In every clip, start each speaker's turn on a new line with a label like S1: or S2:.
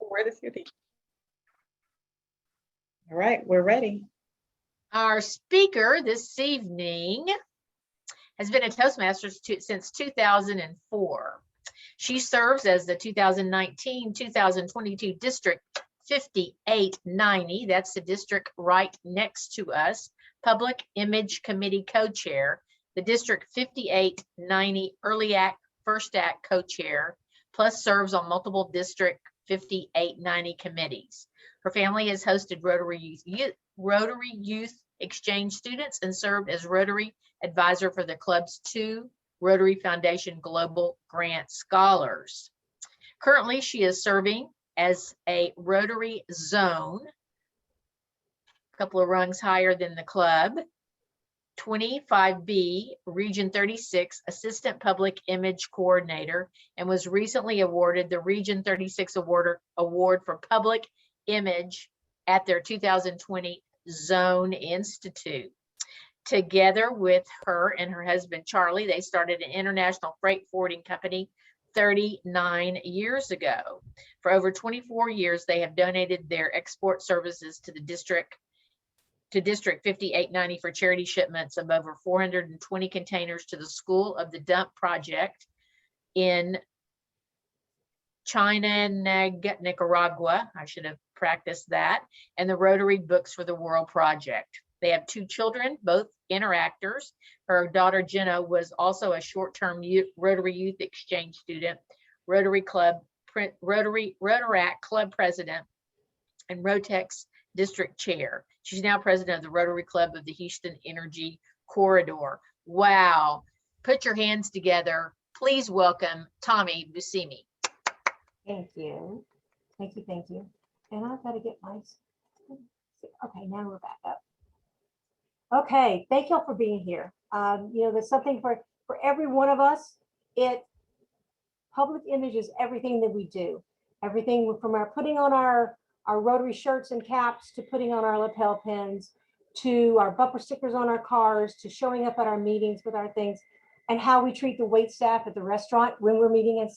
S1: Where is your All right, we're ready.
S2: Our speaker this evening has been a Toastmaster since 2004. She serves as the 2019-2022 District 5890, that's the district right next to us, Public Image Committee co-chair, the District 5890 Early Act, First Act co-chair, plus serves on multiple District 5890 committees. Her family has hosted Rotary Youth Exchange students and served as Rotary advisor for the club's 2 Rotary Foundation Global Grant Scholars. Currently, she is serving as a Rotary Zone, a couple of rungs higher than the club, 25B, Region 36 Assistant Public Image Coordinator, and was recently awarded the Region 36 Award for Public Image at their 2020 Zone Institute. Together with her and her husband, Charlie, they started an international freight forwarding company 39 years ago. For over 24 years, they have donated their export services to the District 5890 for charity shipments of over 420 containers to the School of the Dump Project in China, Nicaragua. I should have practiced that. And the Rotary Books for the World Project. They have 2 children, both interactors. Her daughter Jenna was also a short-term Rotary Youth Exchange student, ROTARACT Club President, and Rotex District Chair. She's now president of the Rotary Club of the Houston Energy Corridor. Wow. Put your hands together. Please welcome Tommy Buscemi.
S3: Thank you. Thank you. Thank you. And I've got to get my, okay, now we're back up. Okay, thank y'all for being here. You know, there's something for every one of us. Public image is everything that we do. Everything from our putting on our Rotary shirts and caps, to putting on our lapel pins, to our bumper stickers on our cars, to showing up at our meetings with our things, and how we treat the wait staff at the restaurant when we're meeting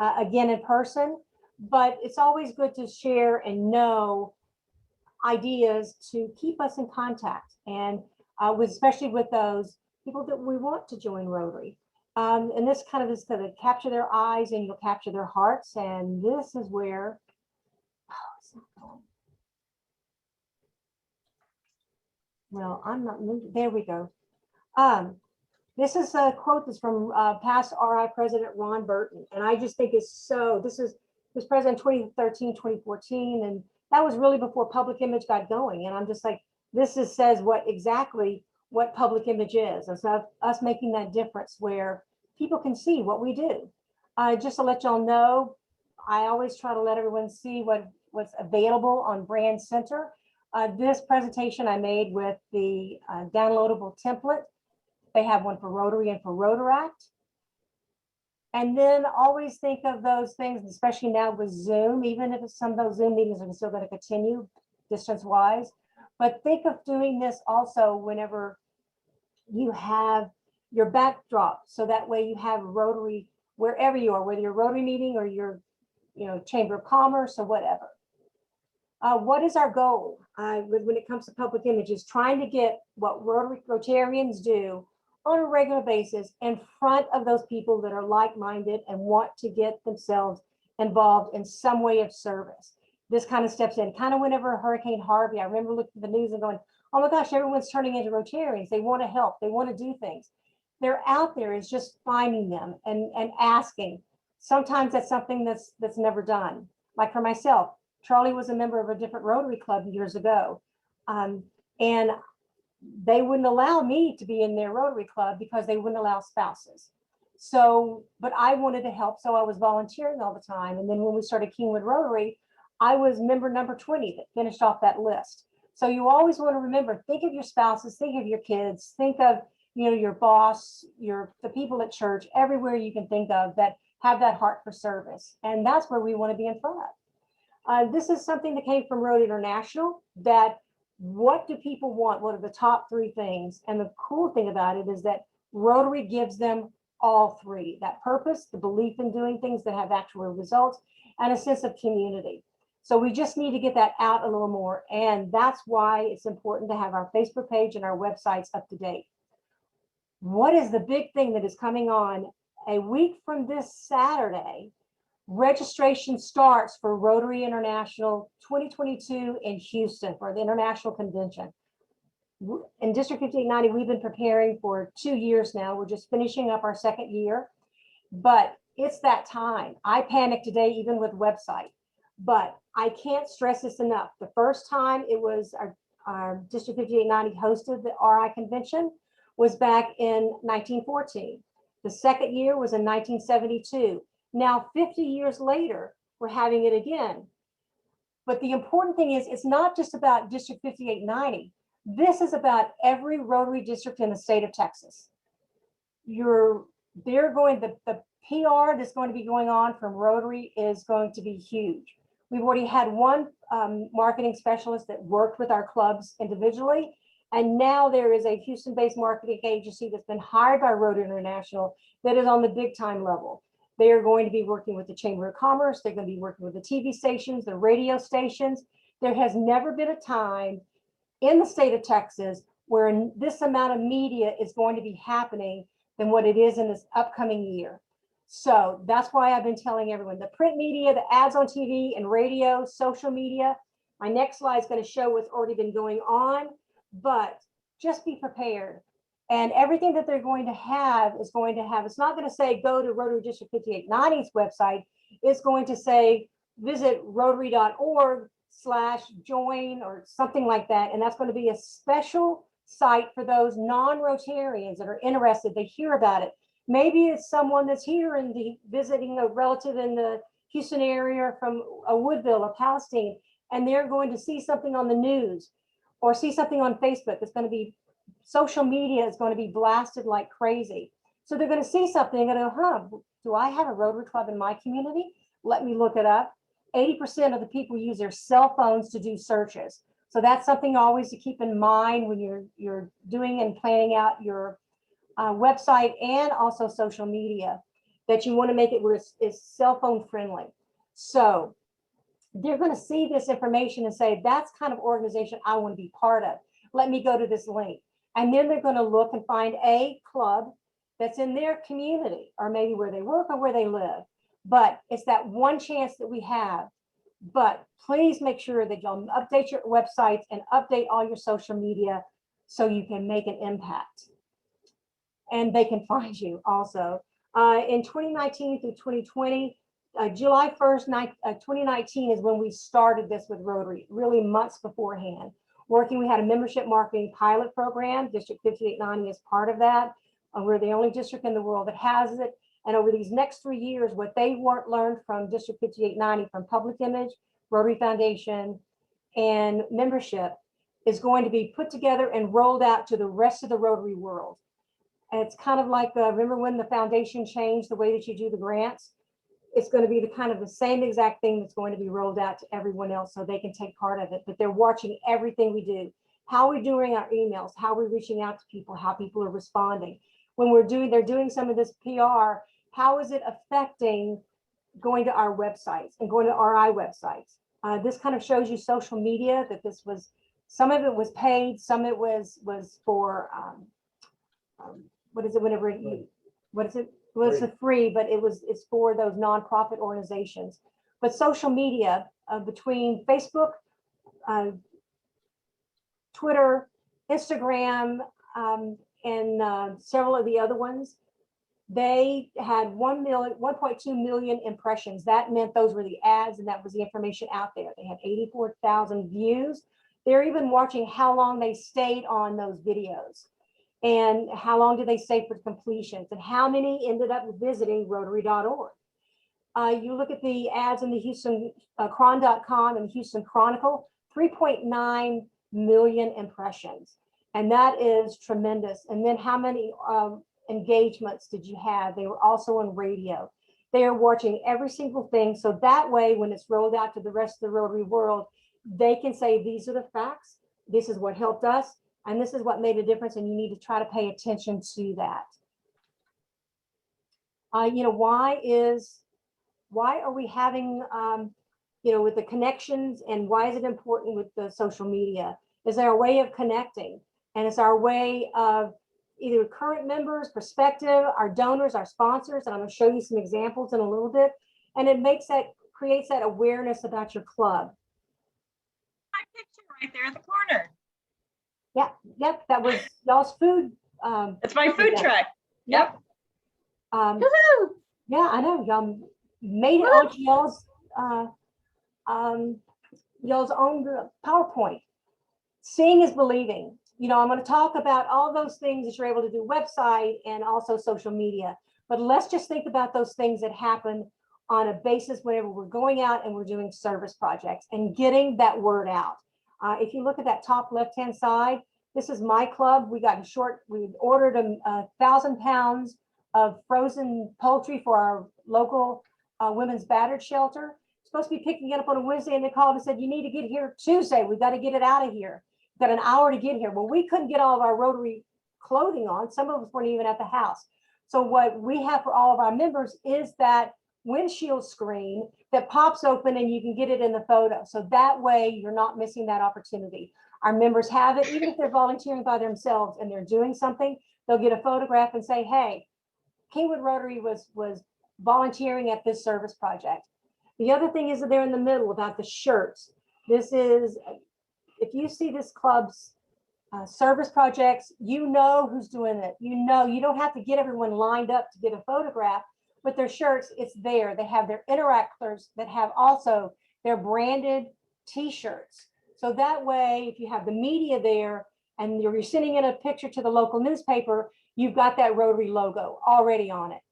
S3: again in person. But it's always good to share and know ideas to keep us in contact, and especially with those people that we want to join Rotary. And this kind of is going to capture their eyes and you'll capture their hearts. And this is where, well, I'm not moving. There we go. This is a quote that's from past RI President Ron Burton. And I just think it's so, this president 2013, 2014. And that was really before public image got going. And I'm just like, this says exactly what public image is. And so us making that difference where people can see what we do. Just to let y'all know, I always try to let everyone see what's available on Brand Center. This presentation I made with the downloadable template. They have one for Rotary and for ROTARACT. And then always think of those things, especially now with Zoom, even if some of those Zoom meetings are still going to continue distance-wise. But think of doing this also whenever you have your backdrop. So that way you have Rotary wherever you are, whether you're Rotary meeting or your Chamber of Commerce or whatever. What is our goal when it comes to public images? Trying to get what Rotarians do on a regular basis in front of those people that are like-minded and want to get themselves involved in some way of service. This kind of steps in, kind of whenever Hurricane Harvey, I remember looking at the news and going, oh my gosh, everyone's turning into Rotarians. They want to help, they want to do things. They're out there, is just finding them and asking. Sometimes that's something that's never done. Like for myself, Charlie was a member of a different Rotary club years ago. And they wouldn't allow me to be in their Rotary club because they wouldn't allow spouses. So, but I wanted to help, so I was volunteering all the time. And then when we started Kingwood Rotary, I was member number 20 that finished off that list. So you always want to remember, think of your spouses, think of your kids, think of your boss, the people at church, everywhere you can think of that have that heart for service. And that's where we want to be in front of. This is something that came from Road International, that what do people want? What are the top 3 things? And the cool thing about it is that Rotary gives them all three: that purpose, the belief in doing things that have actual results, and a sense of community. So we just need to get that out a little more. And that's why it's important to have our Facebook page and our websites up to date. What is the big thing that is coming on a week from this Saturday? Registration starts for Rotary International 2022 in Houston for the International Convention. In District 5890, we've been preparing for 2 years now. We're just finishing up our second year, but it's that time. I panicked today, even with website, but I can't stress this enough. The first time it was our District 5890 hosted the RI convention was back in 1914. The second year was in 1972. Now, 50 years later, we're having it again. But the important thing is, it's not just about District 5890. This is about every Rotary district in the state of Texas. The PR that's going to be going on from Rotary is going to be huge. We've already had one marketing specialist that worked with our clubs individually. And now there is a Houston-based marketing agency that's been hired by Rotary International that is on the big time level. They are going to be working with the Chamber of Commerce. They're going to be working with the TV stations, the radio stations. There has never been a time in the state of Texas where this amount of media is going to be happening than what it is in this upcoming year. So that's why I've been telling everyone, the print media, the ads on TV and radio, social media. My next slide is going to show what's already been going on, but just be prepared. And everything that they're going to have is going to have, it's not going to say go to Rotary District 5890's website. It's going to say visit rotary.org/join or something like that. And that's going to be a special site for those non-Rotarians that are interested. They hear about it. Maybe it's someone that's here and visiting a relative in the Houston area from a Woodville or Palestine, and they're going to see something on the news or see something on Facebook that's going to be, social media is going to be blasted like crazy. So they're going to see something and go, do I have a Rotary Club in my community? Let me look it up. 80% of the people use their cell phones to do searches. So that's something always to keep in mind when you're doing and planning out your website and also social media, that you want to make it where it's cell phone friendly. So they're going to see this information and say, that's kind of organization I want to be part of. Let me go to this link. And then they're going to look and find a club that's in their community or maybe where they work or where they live. But it's that one chance that we have. But please make sure that you'll update your websites and update all your social media so you can make an impact. And they can find you also. In 2019 through 2020, July 1st, 2019 is when we started this with Rotary, really months beforehand. We had a membership marketing pilot program. District 5890 is part of that. We're the only district in the world that has it. And over these next 3 years, what they learned from District 5890, from public image, Rotary Foundation, and membership is going to be put together and rolled out to the rest of the Rotary world. And it's kind of like, remember when the foundation changed the way that you do the grants? It's going to be the same exact thing that's going to be rolled out to everyone else so they can take part of it. But they're watching everything we do, how we're doing our emails, how we're reaching out to people, how people are responding. When they're doing some of this PR, how is it affecting going to our websites and going to RI websites? This kind of shows you social media, that this was, some of it was paid, some of it was for, what is it, whenever you, what is it? Well, it's free, but it's for those nonprofit organizations. But social media, between Facebook, Twitter, Instagram, and several of the other ones, they had 1.2 million impressions. That meant those were the ads and that was the information out there. They had 84,000 views. They're even watching how long they stayed on those videos and how long did they stay for completions and how many ended up visiting Rotary.org. You look at the ads in the Houston Cron.com and Houston Chronicle, 3.9 million impressions. And that is tremendous. And then how many engagements did you have? They were also on radio. They are watching every single thing. So that way, when it's rolled out to the rest of the Rotary world, they can say, these are the facts. This is what helped us. And this is what made a difference. And you need to try to pay attention to that. Why are we having, with the connections, and why is it important with the social media? Is there a way of connecting? And it's our way of either current members, prospective, our donors, our sponsors, and I'm going to show you some examples in a little bit. And it creates that awareness about your club.
S1: My picture right there in the corner.
S3: Yeah, yep, that was y'all's food.
S1: It's my food truck. Yep.
S3: Yeah, I know, y'all made it onto y'all's own PowerPoint. Seeing is believing. I'm going to talk about all those things that you're able to do, website and also social media. But let's just think about those things that happen on a basis whenever we're going out and we're doing service projects and getting that word out. If you look at that top left-hand side, this is my club. We ordered 1,000 pounds of frozen poultry for our local women's battered shelter. Supposed to be picking it up on a Wednesday, and they called and said, you need to get here Tuesday. We've got to get it out of here. We've got an hour to get here. Well, we couldn't get all of our Rotary clothing on. Some of us weren't even at the house. So what we have for all of our members is that windshield screen that pops open and you can get it in the photo. So that way you're not missing that opportunity. Our members have it, even if they're volunteering by themselves and they're doing something, they'll get a photograph and say, hey, Kingwood Rotary was volunteering at this service project. The other thing is that they're in the middle about the shirts. This is, if you see this club's service projects, you know who's doing it. You don't have to get everyone lined up to get a photograph. With their shirts, it's there. They have their interactors that have also their branded t-shirts. So that way, if you have the media there and you're sending in a picture to the local newspaper, you've got that Rotary logo already on it.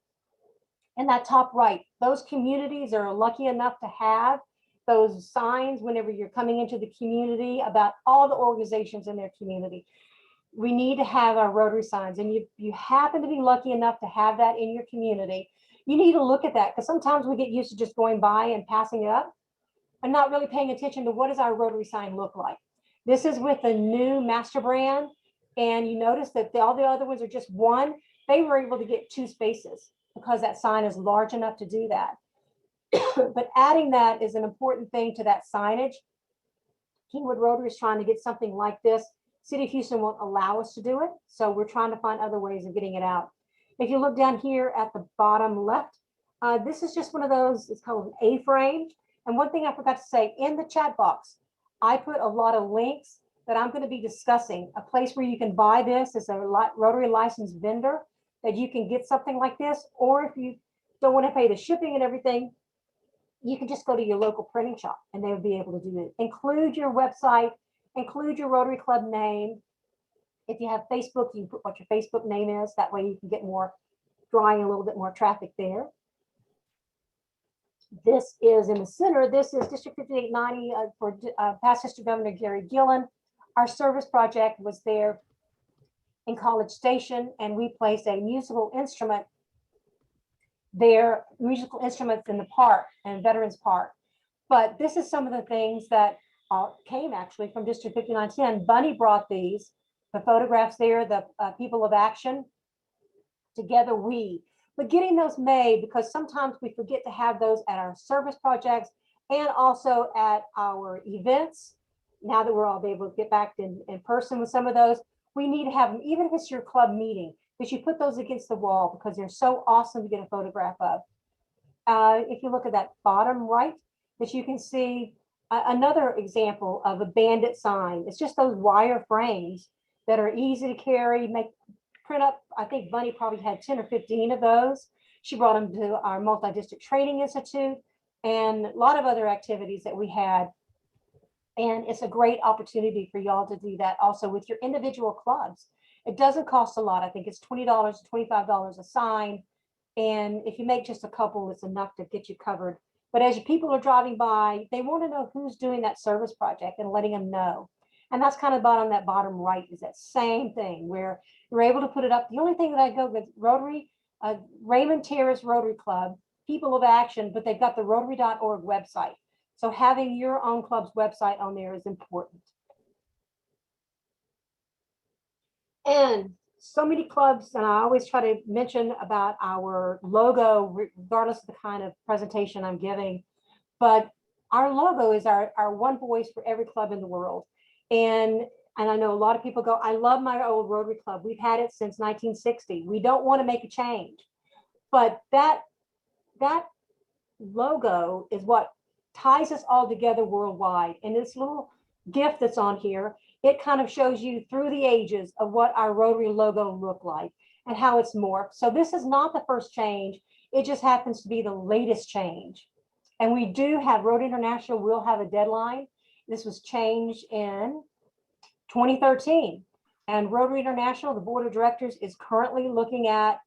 S3: And that top right, those communities are lucky enough to have those signs whenever you're coming into the community about all the organizations in their community. We need to have our Rotary signs, and you happen to be lucky enough to have that in your community. You need to look at that, because sometimes we get used to just going by and passing it up and not really paying attention to what does our Rotary sign look like. This is with the new master brand, and you notice that all the other ones are just one. They were able to get 2 spaces because that sign is large enough to do that. But adding that is an important thing to that signage. Kingwood Rotary is trying to get something like this. City of Houston won't allow us to do it, so we're trying to find other ways of getting it out. If you look down here at the bottom left, this is just one of those, it's called an A-frame. And one thing I forgot to say, in the chat box, I put a lot of links that I'm going to be discussing. A place where you can buy this as a Rotary licensed vendor, that you can get something like this. Or if you don't want to pay the shipping and everything, you can just go to your local printing shop and they would be able to do it. Include your website, include your Rotary Club name. If you have Facebook, you can put what your Facebook name is. That way you can get more, drawing a little bit more traffic there. This is in the center. This is District 5890 for past District Governor Gary Gillen. Our service project was there in College Station, and we placed a musical instrument there, musical instruments in the park and Veterans Park. But this is some of the things that came actually from District 5910. Bunny brought these, the photographs there, the people of action, together but getting those made, because sometimes we forget to have those at our service projects and also at our events. Now that we're all able to get back in person with some of those, we need to have them, even if it's your club meeting, that you put those against the wall because they're so awesome to get a photograph of. If you look at that bottom right, that you can see another example of a bandit sign. It's just those wire frames that are easy to carry, print up. I think Bunny probably had 10 or 15 of those. She brought them to our Multi-District Training Institute and a lot of other activities that we had. And it's a great opportunity for y'all to do that also with your individual clubs. It doesn't cost a lot. I think it's $20 to $25 a sign. And if you make just a couple, it's enough to get you covered. But as people are driving by, they want to know who's doing that service project and letting them know. And that's kind of on that bottom right is that same thing where you're able to put it up. The only thing that I go with Rotary, Raymond Terrace Rotary Club, People of Action, but they've got the Rotary.org website. So having your own club's website on there is important. And so many clubs, and I always try to mention about our logo, regardless of the kind of presentation I'm giving. But our logo is our one voice for every club in the world. And I know a lot of people go, I love my old Rotary Club. We've had it since 1960. We don't want to make a change. But that logo is what ties us all together worldwide. And this little gift that's on here, it kind of shows you through the ages of what our Rotary logo looked like and how it's morphed. So this is not the first change. It just happens to be the latest change. And we do have Rotary International will have a deadline. This was changed in 2013. And Rotary International, the board of directors, is currently looking at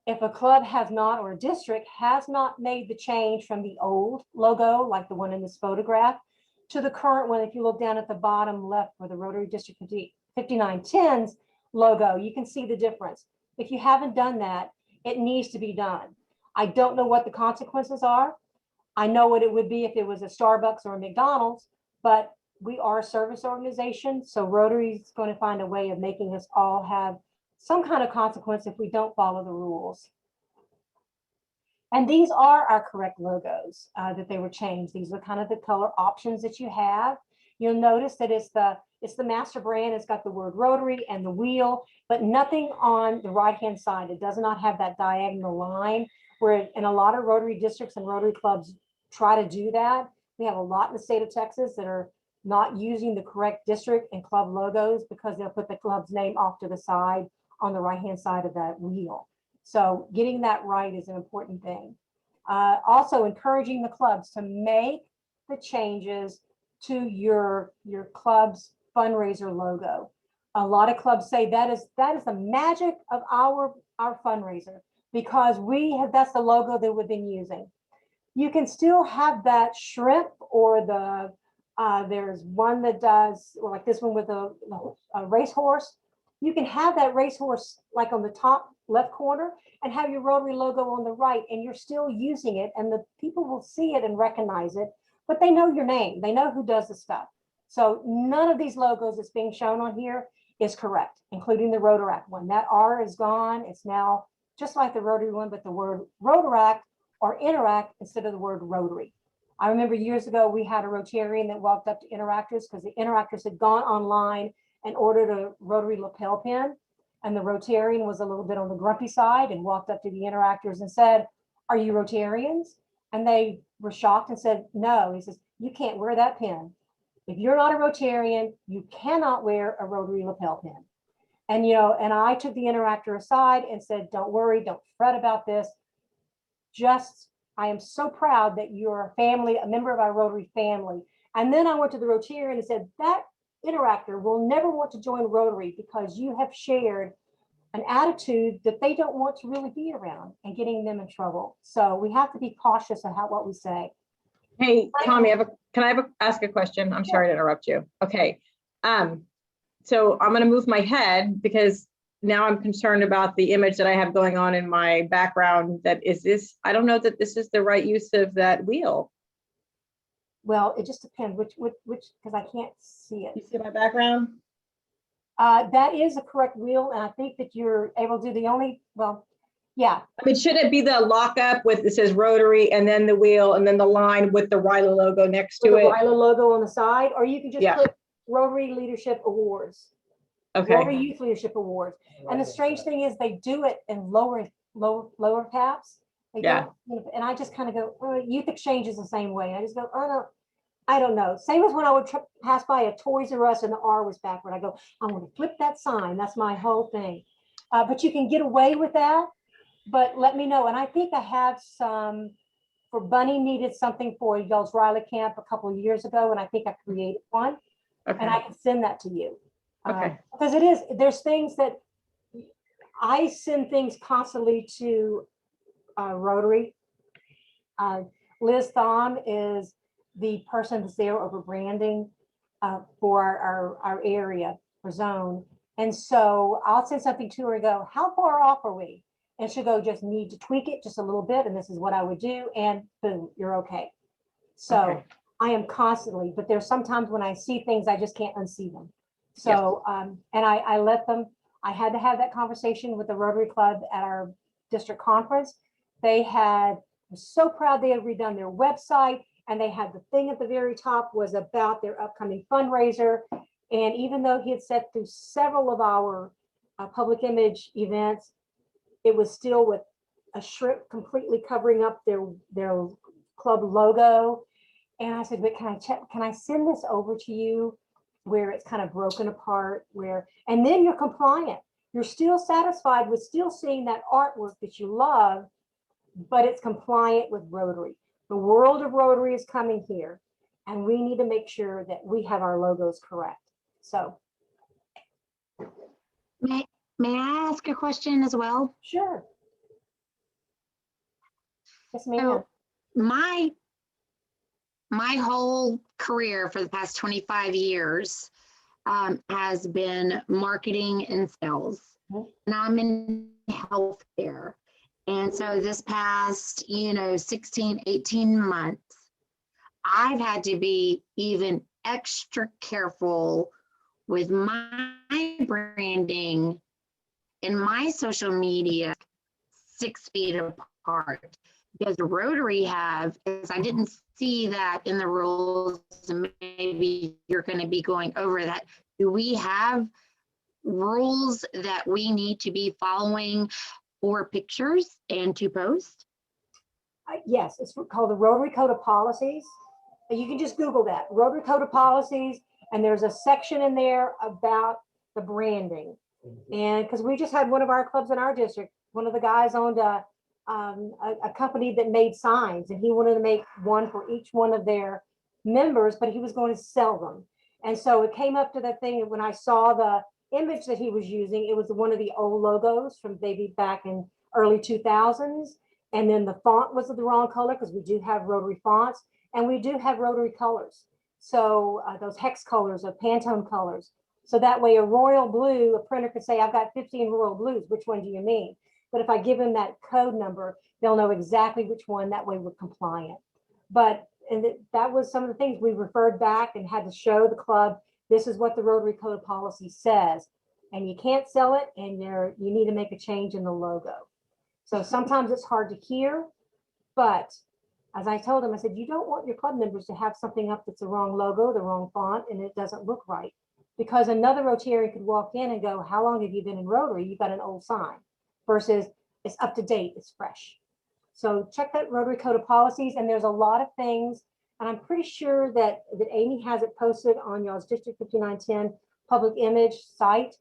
S3: if a club has not, or a district has not made the change from the old logo, like the one in this photograph, to the current one. If you look down at the bottom left for the Rotary District 5910's logo, you can see the difference. If you haven't done that, it needs to be done. I don't know what the consequences are. I know what it would be if it was a Starbucks or a McDonald's, but we are a service organization, so Rotary is going to find a way of making us all have some kind of consequence if we don't follow the rules. And these are our correct logos that they were changed. These are kind of the color options that you have. You'll notice that it's the master brand. It's got the word Rotary and the wheel, but nothing on the right-hand side. It does not have that diagonal line, where in a lot of Rotary districts and Rotary clubs try to do that. We have a lot in the state of Texas that are not using the correct district and club logos because they'll put the club's name off to the side on the right-hand side of that wheel. So getting that right is an important thing. Also encouraging the clubs to make the changes to your club's fundraiser logo. A lot of clubs say that is the magic of our fundraiser, because that's the logo that we've been using. You can still have that shrimp, or the there's one that does, like this one with a racehorse. You can have that racehorse like on the top left corner and have your Rotary logo on the right, and you're still using it, and the people will see it and recognize it, but they know your name. They know who does the stuff. So none of these logos that's being shown on here is correct, including the ROTARACT one. That R is gone. It's now just like the Rotary one, but the word ROTARACT or Interact instead of the word Rotary. I remember years ago, we had a Rotarian that walked up to Interactors because the Interactors had gone online and ordered a Rotary lapel pin. And the Rotarian was a little bit on the grumpy side and walked up to the Interactors and said, "Are you Rotarians?" And they were shocked and said, "No." He says, "You can't wear that pin. If you're not a Rotarian, you cannot wear a Rotary lapel pin." And, and I took the Interactor aside and said, "Don't worry, don't fret about this. I am so proud that you're a member of our Rotary family." And then I went to the Rotarian and said, "That Interactor will never want to join Rotary because you have shared an attitude that they don't want to really be around and getting them in trouble." So we have to be cautious of what we say.
S4: Hey, Tommy, can I ask a question? I'm sorry to interrupt you. Okay. So I'm going to move my head because now I'm concerned about the image that I have going on in my background. I don't know that this is the right use of that wheel.
S3: Well, it just depends which, because I can't see it.
S4: You see my background?
S3: That is a correct wheel. And I think that you're able to yeah.
S4: I mean, should it be the lockup with, it says Rotary and then the wheel and then the line with the RILA logo next to
S3: with
S4: it?
S3: The RILA logo on the side, or you can just
S4: Yeah.
S3: put Rotary Leadership Awards.
S4: Okay.
S3: Rotary Youth Leadership Awards. And the strange thing is they do it in lower caps. They
S4: Yeah.
S3: don't, and I just kind of go, Youth Exchange is the same way. I just go, oh no, I don't know. Same as when I would pass by a Toys R Us and the R was backward. I go, I want to flip that sign. That's my whole thing. But you can get away with that. But let me know. And I think I have some, for Bunny needed something for y'all's Riley camp a couple of years ago, and I think I created one.
S4: Okay.
S3: And I can send that to you.
S4: Okay.
S3: Because there's things that I send things constantly to Rotary. Liz Thom is the person that's there over branding for our area or zone. And so I'll send something to her and go, how far off are we? And she'll go, just need to tweak it just a little bit. And this is what I would do. And boom, you're okay. So
S4: Okay.
S3: I am constantly, but there's sometimes when I see things, I just can't unsee them. So, and I let them, I had to have that conversation with the Rotary Club at our district conference. They were so proud they had redone their website, and they had the thing at the very top was about their upcoming fundraiser. And even though he had sat through several of our public image events, it was still with a shrimp completely covering up their club logo. And I said, but can I send this over to you where it's kind of broken apart, and then you're compliant. You're still satisfied with still seeing that artwork that you love, but it's compliant with Rotary. The world of Rotary is coming here, and we need to make sure that we have our logos correct. So.
S5: May I ask a question as well?
S3: Sure. Yes, ma'am.
S5: So my whole career for the past 25 years has been marketing and sales. And I'm in healthcare. And so this past, 16, 18 months, I've had to be even extra careful with my branding and my social media 6 feet apart. Because Rotary because I didn't see that in the rules, and maybe you're going to be going over that. Do we have rules that we need to be following for pictures and to post?
S3: Yes, it's called the Rotary Code of Policies. You can just Google that, Rotary Code of Policies, and there's a section in there about the branding. And because we just had one of our clubs in our district, one of the guys owned a company that made signs, and he wanted to make one for each one of their members, but he was going to sell them. And so it came up to the thing, when I saw the image that he was using, it was one of the old logos from maybe back in early 2000s. And then the font was the wrong color, because we do have Rotary fonts, and we do have Rotary colors. So those hex colors of Pantone colors. So that way a royal blue, a printer could say, I've got 15 royal blues. Which one do you mean? But if I give them that code number, they'll know exactly which one. That way we're compliant. But that was some of the things we referred back and had to show the club, this is what the Rotary Code of Policy says. And you can't sell it, and you need to make a change in the logo. So sometimes it's hard to hear, but as I told him, I said, you don't want your club members to have something up that's the wrong logo, the wrong font, and it doesn't look right. Because another Rotarian could walk in and go, how long have you been in Rotary? You've got an old sign. Versus it's up to date, it's fresh. So check that Rotary Code of Policies, and there's a lot of things, and I'm pretty sure that Amy has it posted on y'all's District 5910 public image site,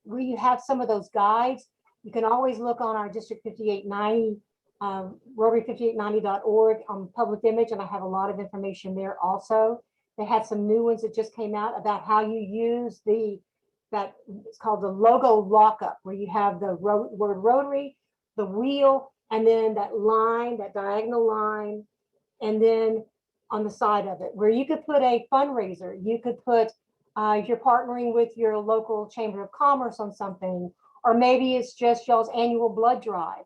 S3: where you have some of those guides. You can always look on our District 5890, Rotary5890.org on public image, and I have a lot of information there also. They had some new ones that just came out about how you use that it's called the logo lockup, where you have the word Rotary, the wheel, and then that line, that diagonal line, and then on the side of it, where you could put a fundraiser, you could put, if you're partnering with your local Chamber of Commerce on something, or maybe it's just y'all's annual blood drive,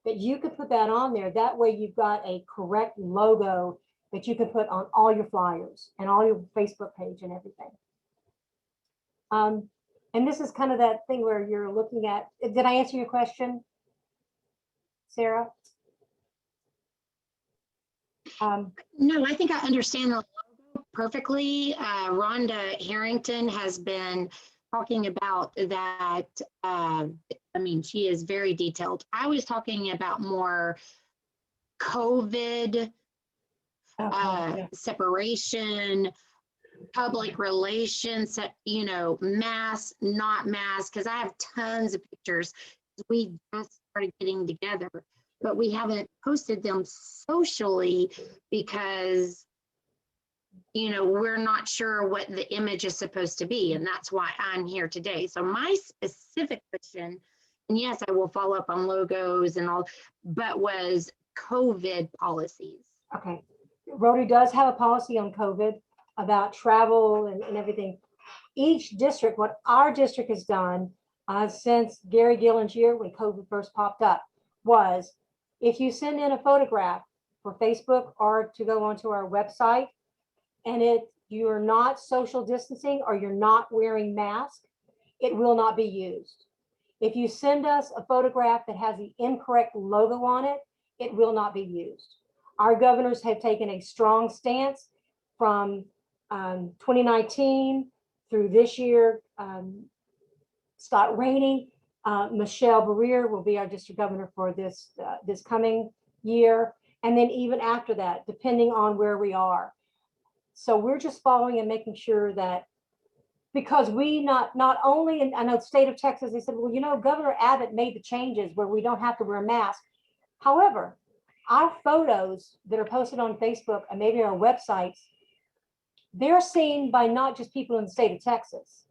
S3: that you could put that on there. That way you've got a correct logo that you can put on all your flyers and all your Facebook page and everything. And this is kind of that thing where you're looking at, did I answer your question, Sarah?
S5: No, I think I understand the logo perfectly. Rhonda Harrington has been talking about that. She is very detailed. I was talking about more COVID separation, public relations, mask, not mask, because I have tons of pictures. We just started getting together, but we haven't posted them socially because, we're not sure what the image is supposed to be. And that's why I'm here today. So my specific question, and yes, I will follow up on logos and all, but was COVID policies.
S3: Okay. Rotary does have a policy on COVID about travel and everything. Each district, what our district has done since Gary Gillen's year when COVID first popped up, was if you send in a photograph for Facebook or to go onto our website, and you're not social distancing or you're not wearing masks, it will not be used. If you send us a photograph that has the incorrect logo on it, it will not be used. Our governors have taken a strong stance from 2019 through this year. Scott Rainey, Michelle Barrier will be our district governor for this coming year. And then even after that, depending on where we are. So we're just following and making sure that, because we not only, and I know the state of Texas, they said, well, you know, Governor Abbott made the changes where we don't have to wear a mask. However, our photos that are posted on Facebook and maybe our websites, they're seen by not just people in the state of Texas.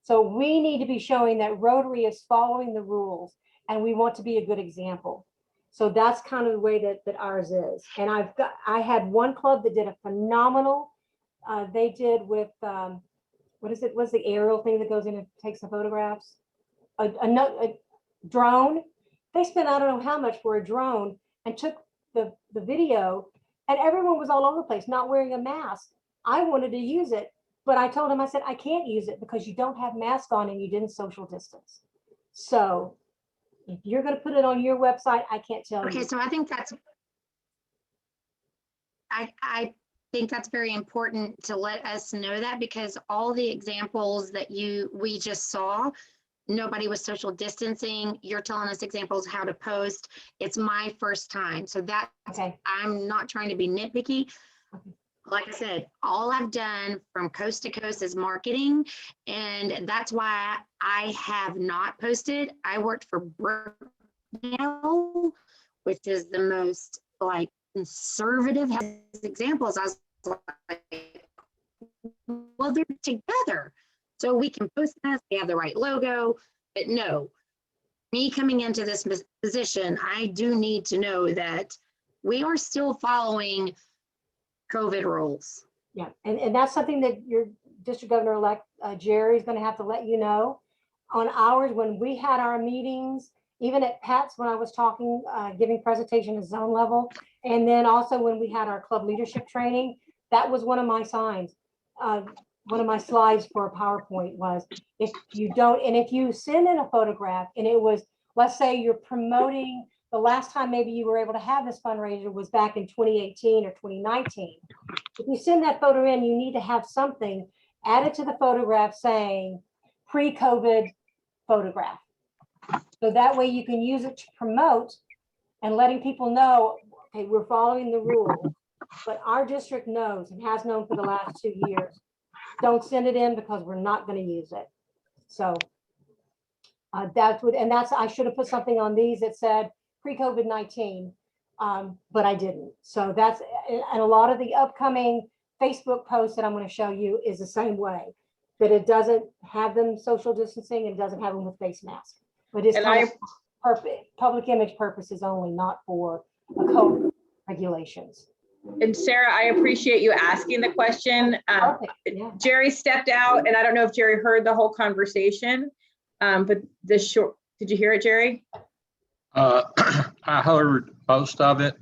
S3: So we need to be showing that Rotary is following the rules and we want to be a good example. So that's kind of the way that ours is. And I had one club that did a phenomenal, they did with, what is it? What's the aerial thing that goes in and takes the photographs? A drone. They spent, I don't know how much for a drone and took the video, and everyone was all over the place, not wearing a mask. I wanted to use it, but I told him, I said, I can't use it because you don't have mask on and you didn't social distance. So if you're going to put it on your website, I can't tell you.
S5: Okay, so I think that's, I think that's very important to let us know that, because all the examples that we just saw, nobody was social distancing. You're telling us examples how to post. It's my first time. So that,
S3: Okay.
S5: I'm not trying to be nitpicky. Like I said, all I've done from coast to coast is marketing. And that's why I have not posted. I worked for Brookdale, which is the most like conservative examples. I was like, well, they're together. So we can post this, they have the right logo, but no, me coming into this position, I do need to know that we are still following COVID rules.
S3: Yeah, and that's something that your district governor-elect Jerry is going to have to let you know. On ours, when we had our meetings, even at Pat's, when I was talking, giving presentation at zone level, and then also when we had our club leadership training, that was one of my signs. One of my slides for a PowerPoint was, if you don't, and if you send in a photograph and it was, let's say you're promoting, the last time maybe you were able to have this fundraiser was back in 2018 or 2019. If you send that photo in, you need to have something added to the photograph saying pre-COVID photograph. So that way you can use it to promote and letting people know, okay, we're following the rules. But our district knows and has known for the last 2 years, don't send it in because we're not going to use it. So that's what, and that's, I should have put something on these that said pre-COVID-19, but I didn't. So that's, and a lot of the upcoming Facebook posts that I'm going to show you is the same way, that it doesn't have them social distancing and doesn't have them with face masks. But it's kind of public image purposes only, not for COVID regulations.
S4: And Sarah, I appreciate you asking the question.
S3: Yeah.
S4: Jerry stepped out, and I don't know if Jerry heard the whole conversation, but did you hear it, Jerry?
S6: I heard most of it.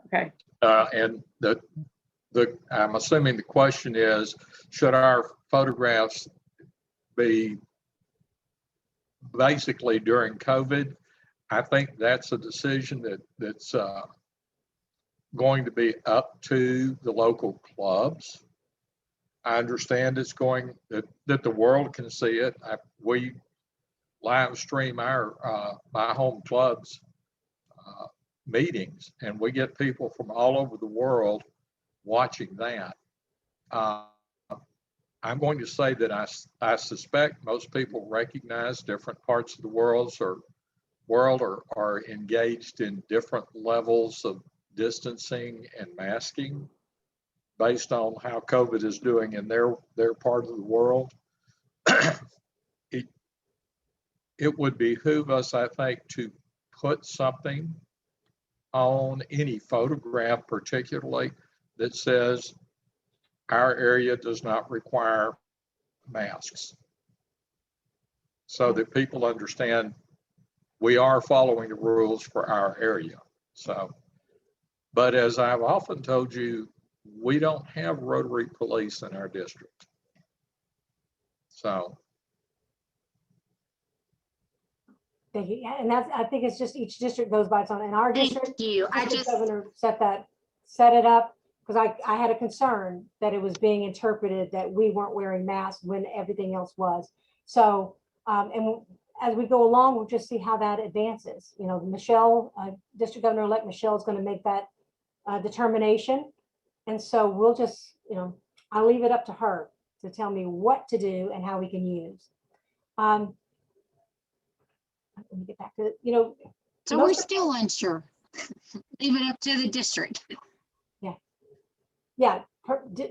S4: Okay.
S6: And I'm assuming the question is, should our photographs be basically during COVID? I think that's a decision that's going to be up to the local clubs. I understand it's going that the world can see it. We live stream our my home club's meetings, and we get people from all over the world watching that. I'm going to say that I suspect most people recognize different parts of the world are engaged in different levels of distancing and masking based on how COVID is doing in their part of the world. It would behoove us, I think, to put something on any photograph, particularly, that says our area does not require masks, so that people understand we are following the rules for our area. So, but as I've often told you, we don't have Rotary police in our district. So
S3: Thank you. Yeah, and that's, I think it's just each district goes by its own. In our district,
S5: Thank you. I
S3: district
S5: just,
S3: governor set it up because I had a concern that it was being interpreted that we weren't wearing masks when everything else was. So, and as we go along, we'll just see how that advances. You know, Michelle, District Governor-elect Michelle is going to make that determination. And so we'll just, you know, I'll leave it up to her to tell me what to do and how we can use. Let me get back to, you know,
S5: so we're still unsure. Leave it up to the district.
S3: yeah,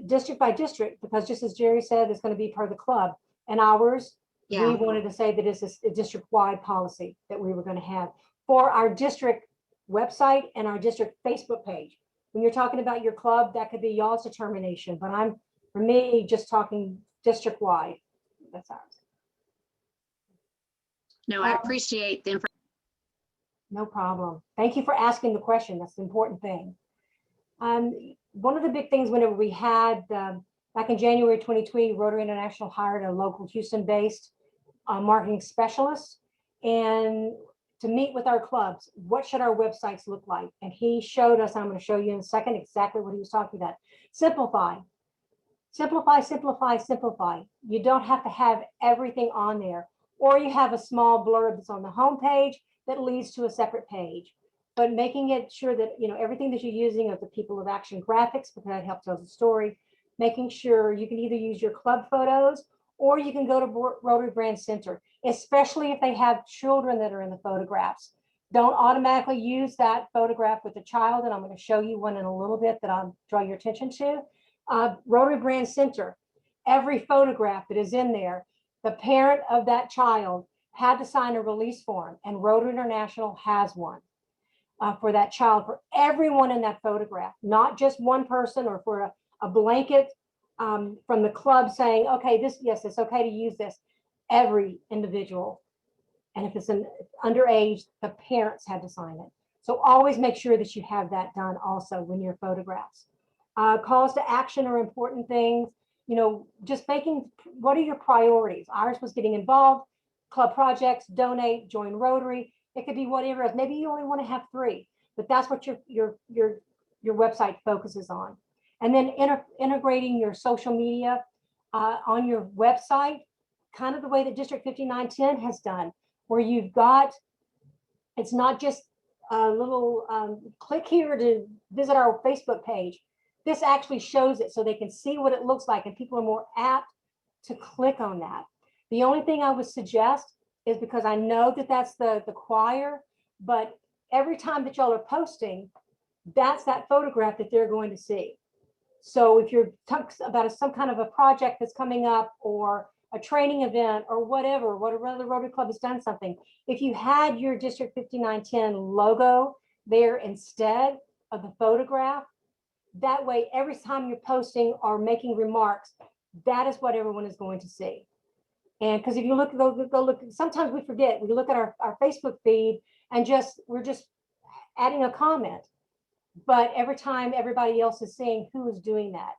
S3: district by district, because just as Jerry said, it's going to be per the club. And ours, we
S5: Yeah,
S3: wanted to say that it's a district-wide policy that we were going to have for our district website and our district Facebook page. When you're talking about your club, that could be y'all's determination, but I'm, for me, just talking district-wide. That's ours.
S5: no, I appreciate the information.
S3: No problem. Thank you for asking the question. That's the important thing. One of the big things whenever we had, back in January 2020, Rotary International hired a local Houston-based marketing specialist and to meet with our clubs, what should our websites look like? And he showed us, I'm going to show you in a second exactly what he was talking about. Simplify, simplify, simplify, simplify. You don't have to have everything on there, or you have a small blurb that's on the home page that leads to a separate page. But making it sure that, you know, everything that you're using of the People of Action graphics, because that helps tell the story, making sure you can either use your club photos or you can go to Rotary Brand Center, especially if they have children that are in the photographs. Don't automatically use that photograph with the child, and I'm going to show you one in a little bit that I'll draw your attention to. Rotary Brand Center, every photograph that is in there, the parent of that child had to sign a release form, and Rotary International has one. For that child, for everyone in that photograph, not just one person, or for a blanket from the club saying, okay, this, yes, it's okay to use this, every individual. And if it's an underage, the parents had to sign it. So always make sure that you have that done also when you're photographs. Calls to action are important things, you know, just making, what are your priorities? Ours was getting involved, club projects, donate, join Rotary. It could be whatever. Maybe you only want to have 3, but that's what your website focuses on. And then integrating your social media on your website, kind of the way that District 5910 has done, where you've got, it's not just a little click here to visit our Facebook page. This actually shows it so they can see what it looks like, and people are more apt to click on that. The only thing I would suggest is, because I know that that's the choir, but every time that y'all are posting, that's that photograph that they're going to see. So if you're talking about some kind of a project that's coming up, or a training event, or whatever, the Rotary Club has done something, if you had your District 5910 logo there instead of the photograph, that way, every time you're posting or making remarks, that is what everyone is going to see. And because if you look, go look, sometimes we forget, we look at our Facebook feed and we're just adding a comment. But every time everybody else is seeing who is doing that.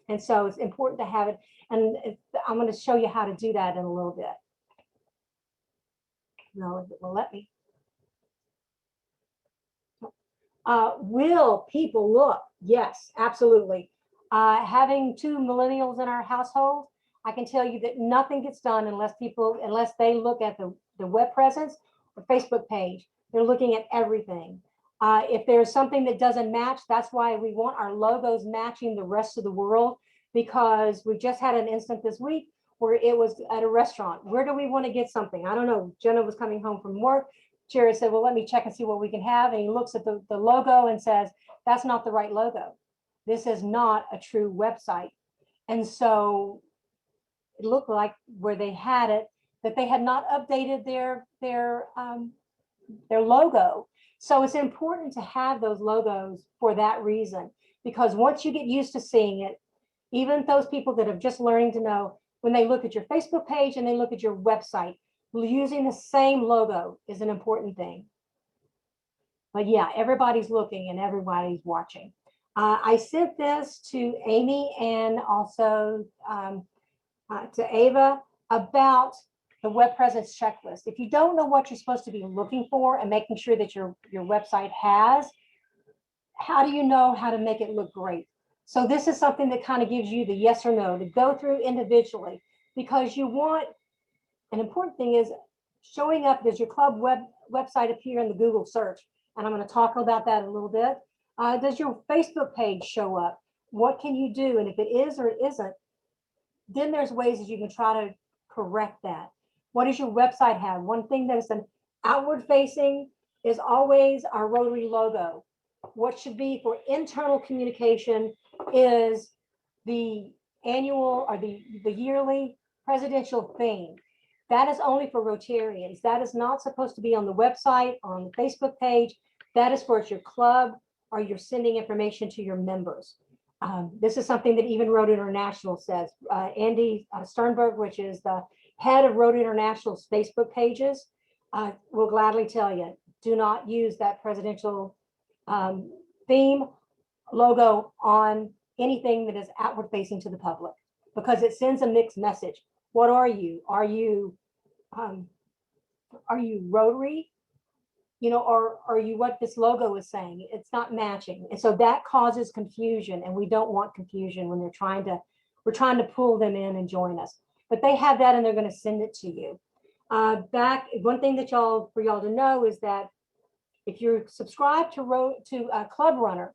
S3: And so it's important to have it. And I'm going to show you how to do that in a little bit. No, it will let me. Will people look? Yes, absolutely. Having 2 millennials in our household, I can tell you that nothing gets done unless they look at the web presence or Facebook page. They're looking at everything. If there's something that doesn't match, that's why we want our logos matching the rest of the world, because we just had an instance this week where it was at a restaurant. Where do we want to get something? I don't know. Jenna was coming home from work. Jared said, well, let me check and see what we can have. And he looks at the logo and says, that's not the right logo. This is not a true website. And so it looked like where they had it, that they had not updated their logo. So it's important to have those logos for that reason, because once you get used to seeing it, even those people that are just learning to know, when they look at your Facebook page and they look at your website, using the same logo is an important thing. But yeah, everybody's looking and everybody's watching. I sent this to Amy and also to Ava about the web presence checklist. If you don't know what you're supposed to be looking for and making sure that your website has, how do you know how to make it look great? So this is something that kind of gives you the yes or no to go through individually, because you want, an important thing is showing up. Does your club website appear in the Google search? And I'm going to talk about that a little bit. Does your Facebook page show up? What can you do? And if it is or it isn't, then there's ways that you can try to correct that. What does your website have? One thing that is an outward facing is always our Rotary logo. What should be for internal communication is the annual or the yearly presidential theme. That is only for Rotarians. That is not supposed to be on the website or on the Facebook page. That is for your club or you're sending information to your members. This is something that even Rotary International says. Andy Sternberg, which is the head of Rotary International's Facebook pages, will gladly tell you, do not use that presidential theme logo on anything that is outward facing to the public, because it sends a mixed message. What are you? Are you Rotary? You know, or are you what this logo is saying? It's not matching. And so that causes confusion, and we don't want confusion when we're trying to pull them in and join us. But they have that and they're going to send it to you. One thing that for y'all to know is that if you're subscribed to CLUBRUNNER,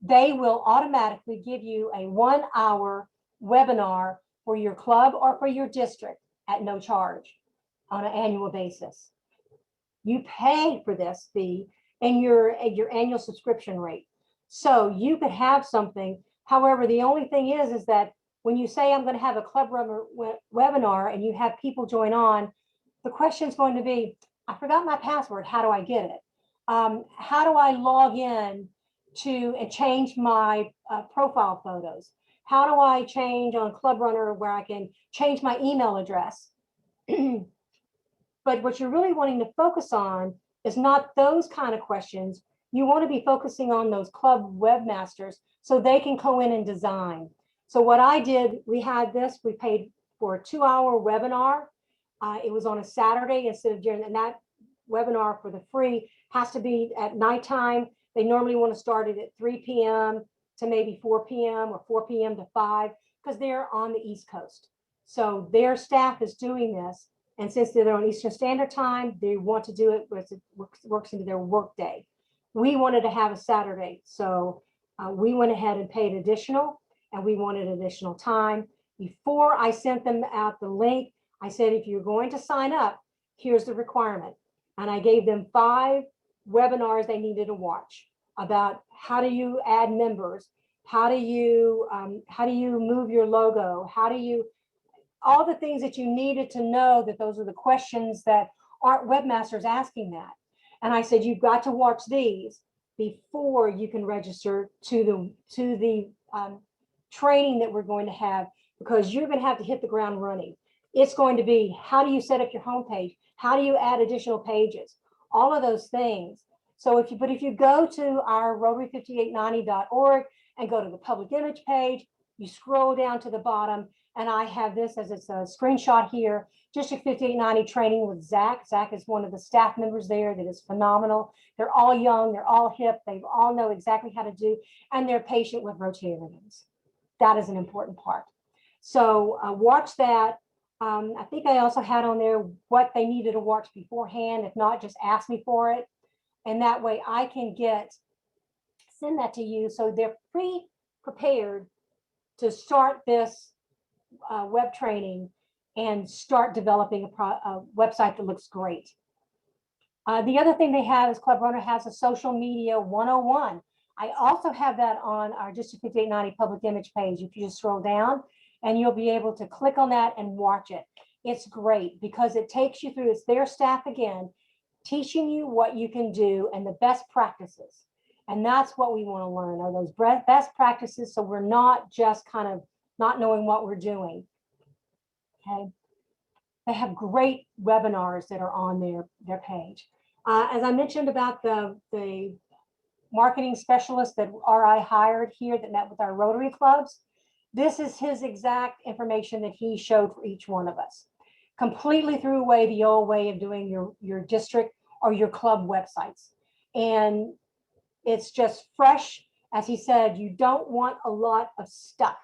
S3: they will automatically give you a 1-hour webinar for your club or for your district at no charge on an annual basis. You pay for this fee and your annual subscription rate. So you could have something. However, the only thing is that when you say I'm going to have a CLUBRUNNER webinar and you have people join on, the question is going to be, I forgot my password. How do I get it? How do I log in and change my profile photos? How do I change on CLUBRUNNER where I can change my email address? But what you're really wanting to focus on is not those kind of questions. You want to be focusing on those club webmasters so they can go in and design. So what I did, we paid for a 2-hour webinar. It was on a Saturday instead of during, and that webinar for the free has to be at nighttime. They normally want to start it at 3 p.m. to maybe 4 p.m. or 4 p.m. to 5, because they're on the East Coast. So their staff is doing this. And since they're on Eastern Standard Time, they want to do it where it works into their work day. We wanted to have a Saturday. So we went ahead and paid additional, and we wanted additional time. Before I sent them out the link, I said, if you're going to sign up, here's the requirement. And I gave them 5 webinars they needed to watch about how do you add members, how do you move your logo, all the things that you needed to know, that those are the questions that aren't webmasters asking that. And I said, you've got to watch these before you can register to the training that we're going to have, because you're going to have to hit the ground running. It's going to be, how do you set up your homepage? How do you add additional pages? All of those things. So if you go to our Rotary5890.org and go to the public image page, you scroll down to the bottom, and I have this as it's a screenshot here, District 5890 training with Zach. Zach is one of the staff members there that is phenomenal. They're all young, they're all hip, they all know exactly how to do, and they're patient with Rotarians. That is an important part. So watch that. I think I also had on there what they needed to watch beforehand. If not, just ask me for it. And that way I can send that to you so they're prepared to start this web training and start developing a website that looks great. The other thing they have is CLUBRUNNER has a social media 101. I also have that on our District 5890 public image page. If you just scroll down, and you'll be able to click on that and watch it. It's great because it takes you through, it's their staff again, teaching you what you can do and the best practices. And that's what we want to learn, are those best practices, so we're not just kind of not knowing what we're doing. Okay. They have great webinars that are on their page. As I mentioned about the marketing specialist that RI hired here that met with our Rotary clubs, this is his exact information that he showed for each one of us. completely threw away the old way of doing your district or your club websites. And it's just fresh. As he said, you don't want a lot of stuff.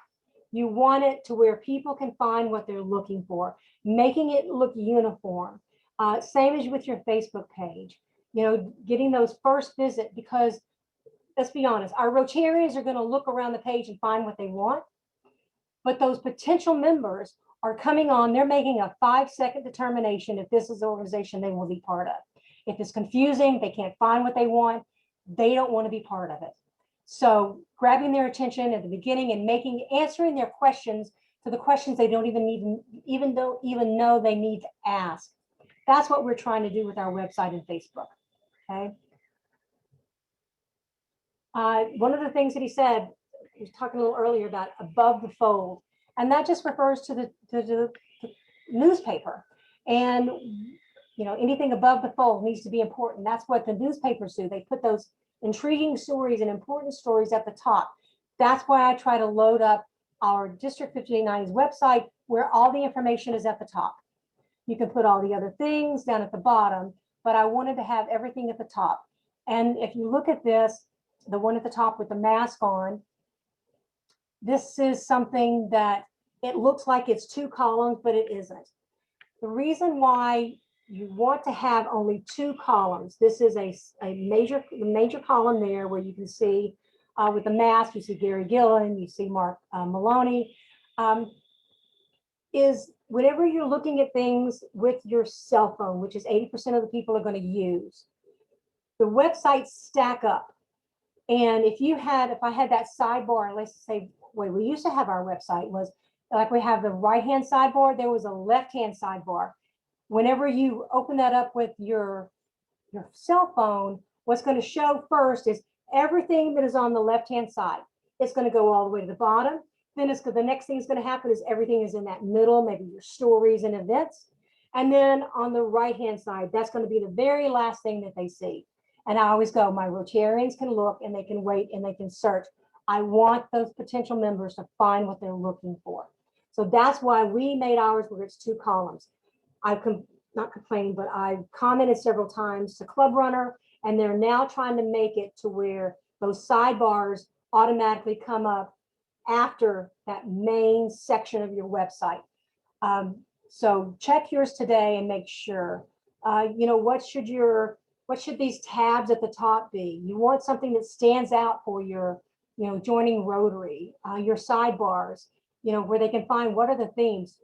S3: You want it to where people can find what they're looking for, making it look uniform. Same as with your Facebook page, you know, getting those first visit, because let's be honest, our Rotarians are going to look around the page and find what they want. But those potential members are coming on, they're making a 5-second determination if this is an organization they will be part of. If it's confusing, they can't find what they want, they don't want to be part of it. So grabbing their attention at the beginning and answering their questions to the questions they don't even know they need to ask. That's what we're trying to do with our website and Facebook. Okay. One of the things that he said, he was talking a little earlier about above the fold, and that just refers to the newspaper. And you know, anything above the fold needs to be important. That's what the newspapers do. They put those intriguing stories and important stories at the top. That's why I try to load up our District 5890's website, where all the information is at the top. You can put all the other things down at the bottom, but I wanted to have everything at the top. And if you look at this, the one at the top with the mask on, this is something that it looks like it's 2 columns, but it isn't. The reason why you want to have only 2 columns, this is a major column there where you can see with the mask, you see Gary Gillen, you see Mark Maloney, is whenever you're looking at things with your cell phone, which is 80% of the people are going to use, the websites stack up. And if I had that sidebar, let's say, way we used to have our website was like we have the right-hand sidebar, there was a left-hand sidebar. Whenever you open that up with your cell phone, what's going to show first is everything that is on the left-hand side. It's going to go all the way to the bottom. Then the next thing is going to happen is everything is in that middle, maybe your stories and events. And then on the right-hand side, that's going to be the very last thing that they see. And I always go, my Rotarians can look and they can wait and they can search. I want those potential members to find what they're looking for. So that's why we made ours where it's 2 columns. I've not complained, but I've commented several times to CLUBRUNNER, and they're now trying to make it to where those sidebars automatically come up after that main section of your website. So check yours today and make sure, you know, what should these tabs at the top be? You want something that stands out for your, you know, joining Rotary, your sidebars, you know, where they can find what are the themes,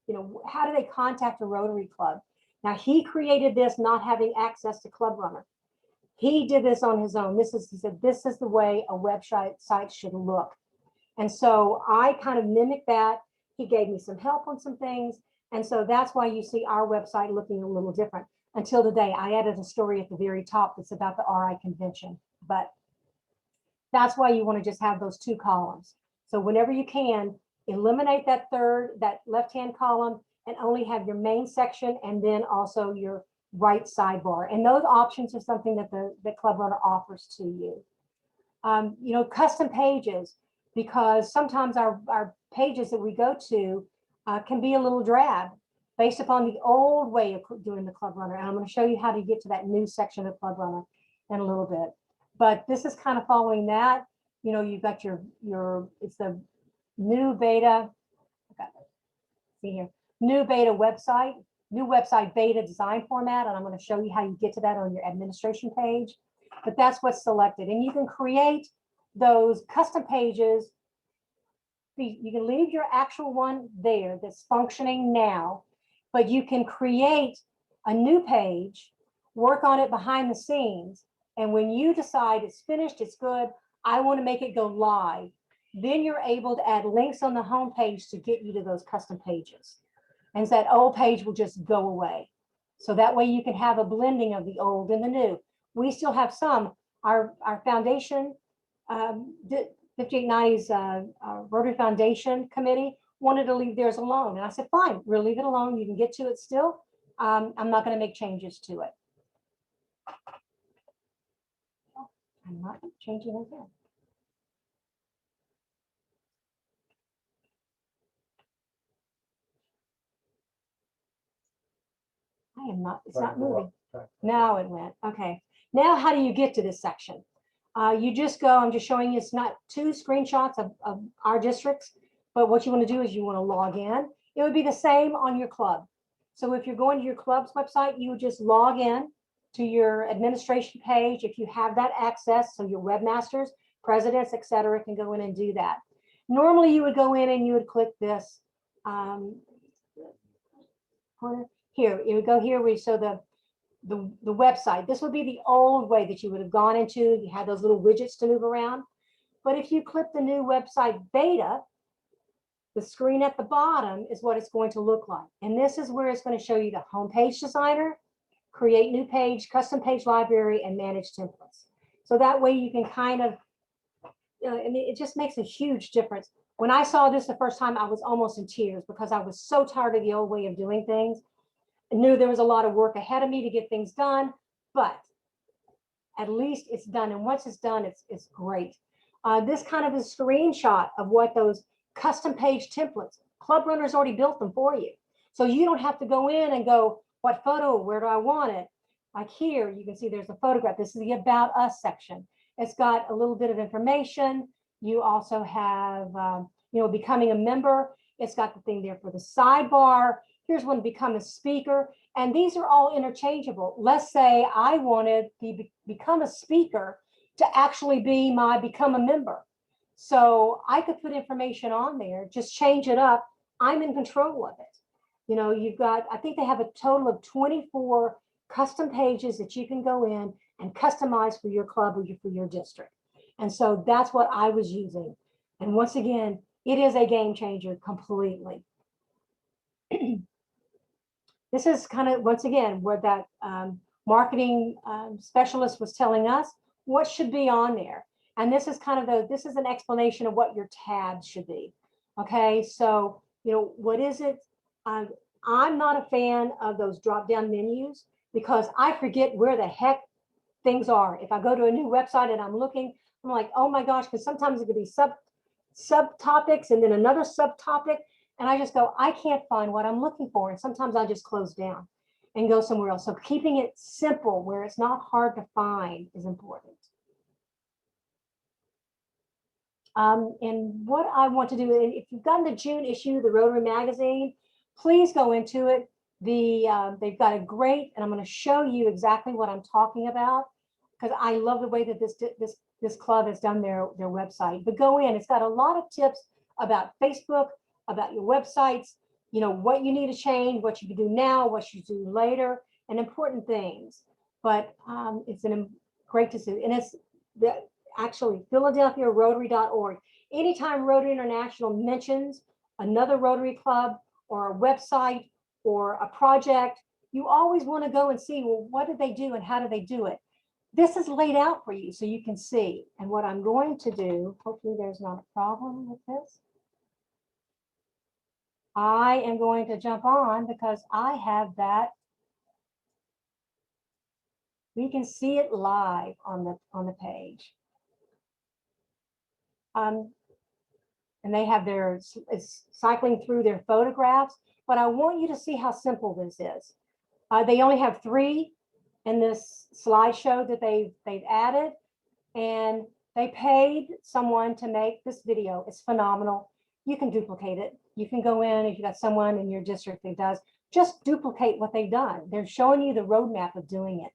S3: you know, how do they contact a Rotary Club? Now he created this not having access to CLUBRUNNER. He did this on his own. He said, this is the way a website should look. And so I kind of mimicked that. He gave me some help on some things. And so that's why you see our website looking a little different. Until today, I added a story at the very top that's about the RI convention. But that's why you want to just have those 2 columns. So whenever you can, eliminate that left-hand column and only have your main section and then also your right sidebar. And those options are something that the CLUBRUNNER offers to you. You know, custom pages, because sometimes our pages that we go to can be a little drab based upon the old way of doing the CLUBRUNNER. And I'm going to show you how to get to that new section of CLUBRUNNER in a little bit. But this is kind of following that. You know, you've got it's the new beta. See here, new beta website, new website beta design format. And I'm going to show you how you get to that on your administration page. But that's what's selected. And you can create those custom pages. You can leave your actual one there that's functioning now, but you can create a new page, work on it behind the scenes. And when you decide it's finished, it's good, I want to make it go live, then you're able to add links on the home page to get you to those custom pages. And that old page will just go away. So that way you can have a blending of the old and the new. We still have some, our foundation, 5890's Rotary Foundation Committee wanted to leave theirs alone. And I said, fine, we'll leave it alone. You can get to it still. I'm not going to make changes to it. I'm not changing it again. am not, it's not moving. Now it went. Okay. Now how do you get to this section? You just go, I'm just showing you, it's not 2 screenshots of our districts, but what you want to do is you want to log in. It would be the same on your club. So if you're going to your club's website, you would just log in to your administration page if you have that access. So your webmasters, presidents, et cetera, can go in and do that. Normally you would go in and you would click this corner here. You would go here where you show the website. This would be the old way that you would have gone into. You had those little widgets to move around. But if you click the new website beta, the screen at the bottom is what it's going to look like. And this is where it's going to show you the homepage designer, create new page, custom page library, and manage templates. So that way you can kind of, I mean, it just makes a huge difference. When I saw this the first time, I was almost in tears because I was so tired of the old way of doing things. I knew there was a lot of work ahead of me to get things done, but at least it's done. And once it's done, it's great. This kind of is a screenshot of what those custom page templates, CLUBRUNNER's already built them for you. So you don't have to go in and go, what photo, where do I want it? Like here, you can see there's a photograph. This is the About Us section. It's got a little bit of information. You also have, becoming a member. It's got the thing there for the sidebar. Here's one, become a speaker. And these are all interchangeable. Let's say I wanted the become a speaker to actually be my become a member. So I could put information on there, just change it up. I'm in control of it. You know, you've got, I think they have a total of 24 custom pages that you can go in and customize for your club or for your district. And so that's what I was using. And once again, it is a game changer completely. This is kind of, once again, where that marketing specialist was telling us what should be on there. And this is kind of this is an explanation of what your tabs should be. Okay, so, what is it? I'm not a fan of those drop-down menus because I forget where the heck things are. If I go to a new website and I'm looking, I'm like, oh my gosh, because sometimes it could be subtopics and then another subtopic. And I just go, I can't find what I'm looking for. And sometimes I just close down and go somewhere else. So keeping it simple where it's not hard to find is important. And what I want to do, and if you've gotten the June issue, the Rotary magazine, please go into it. They've got a great, and I'm going to show you exactly what I'm talking about because I love the way that this club has done their website. But go in, it's got a lot of tips about Facebook, about your websites, what you need to change, what you can do now, what you do later, and important things. But it's great to see, and it's actually PhiladelphiaRotary.org. Anytime Rotary International mentions another Rotary club or a website or a project, you always want to go and see, well, what did they do and how do they do it? This is laid out for you so you can see. And what I'm going to do, hopefully there's not a problem with this. I am going to jump on because I have that. We can see it live on the page. And they have it's cycling through their photographs, but I want you to see how simple this is. They only have 3 in this slideshow that they've added, and they paid someone to make this video. It's phenomenal. You can duplicate it. You can go in, if you got someone in your district that does, just duplicate what they've done. They're showing you the roadmap of doing it.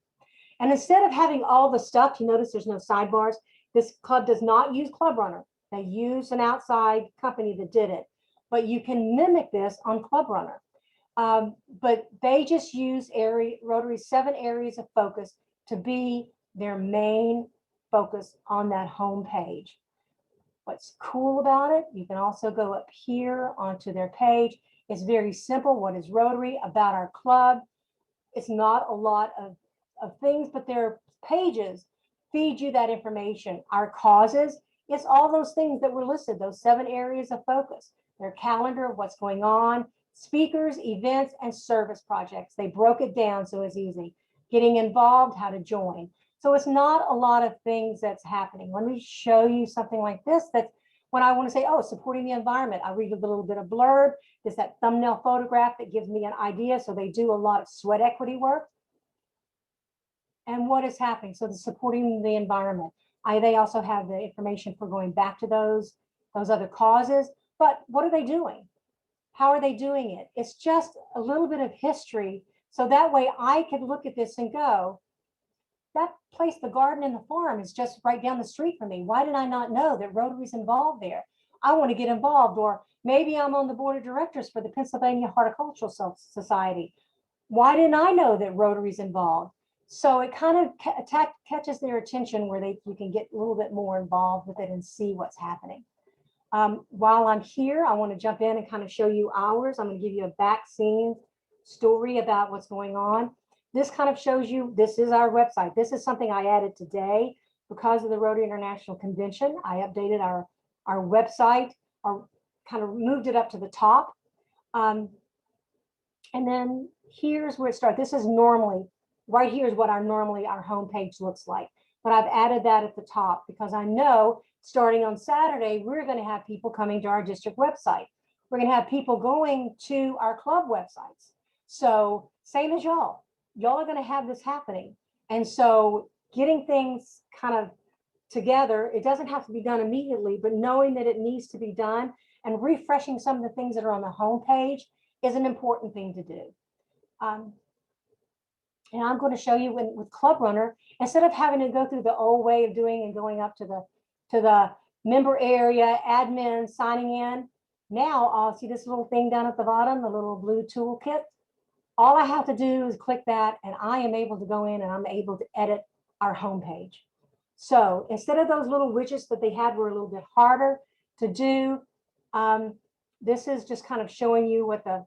S3: And instead of having all the stuff, you notice there's no sidebars. This club does not use CLUBRUNNER. They use an outside company that did it, but you can mimic this on CLUBRUNNER. But they just use Rotary's 7 areas of focus to be their main focus on that home page. What's cool about it, you can also go up here onto their page. It's very simple. What is Rotary? About our club. It's not a lot of things, but their pages feed you that information. Our causes, it's all those things that were listed, those 7 areas of focus. Their calendar of what's going on, speakers, events, and service projects. They broke it down so it's easy. Getting involved, how to join. So it's not a lot of things that's happening. Let me show you something like this. When I want to say, oh, supporting the environment, I read a little bit of blurb. There's that thumbnail photograph that gives me an idea. So they do a lot of sweat equity work. And what is happening? So the supporting the environment. They also have the information for going back to those other causes. But what are they doing? How are they doing it? It's just a little bit of history. So that way I could look at this and go, that place, the garden and the farm, is just right down the street from me. Why did I not know that Rotary's involved there? I want to get involved. Or maybe I'm on the board of directors for the Pennsylvania Horticultural Society. Why didn't I know that Rotary's involved? So it kind of catches their attention where you can get a little bit more involved with it and see what's happening. While I'm here, I want to jump in and kind of show you ours. I'm going to give you a back scene story about what's going on. This kind of shows you, this is our website. This is something I added today because of the Rotary International Convention. I updated our website, or kind of moved it up to the top. And then here's where it starts. This is normally, right here is what our homepage looks like. But I've added that at the top because I know starting on Saturday, we're going to have people coming to our district website. We're going to have people going to our club websites. So same as y'all are going to have this happening. And so getting things kind of together, it doesn't have to be done immediately, but knowing that it needs to be done and refreshing some of the things that are on the homepage is an important thing to do. And I'm going to show you with CLUBRUNNER, instead of having to go through the old way of doing and going up to the member area, admin, signing in. Now I'll see this little thing down at the bottom, the little blue toolkit. All I have to do is click that and I am able to go in and I'm able to edit our homepage. So instead of those little widgets that they had were a little bit harder to do, this is just kind of showing you what the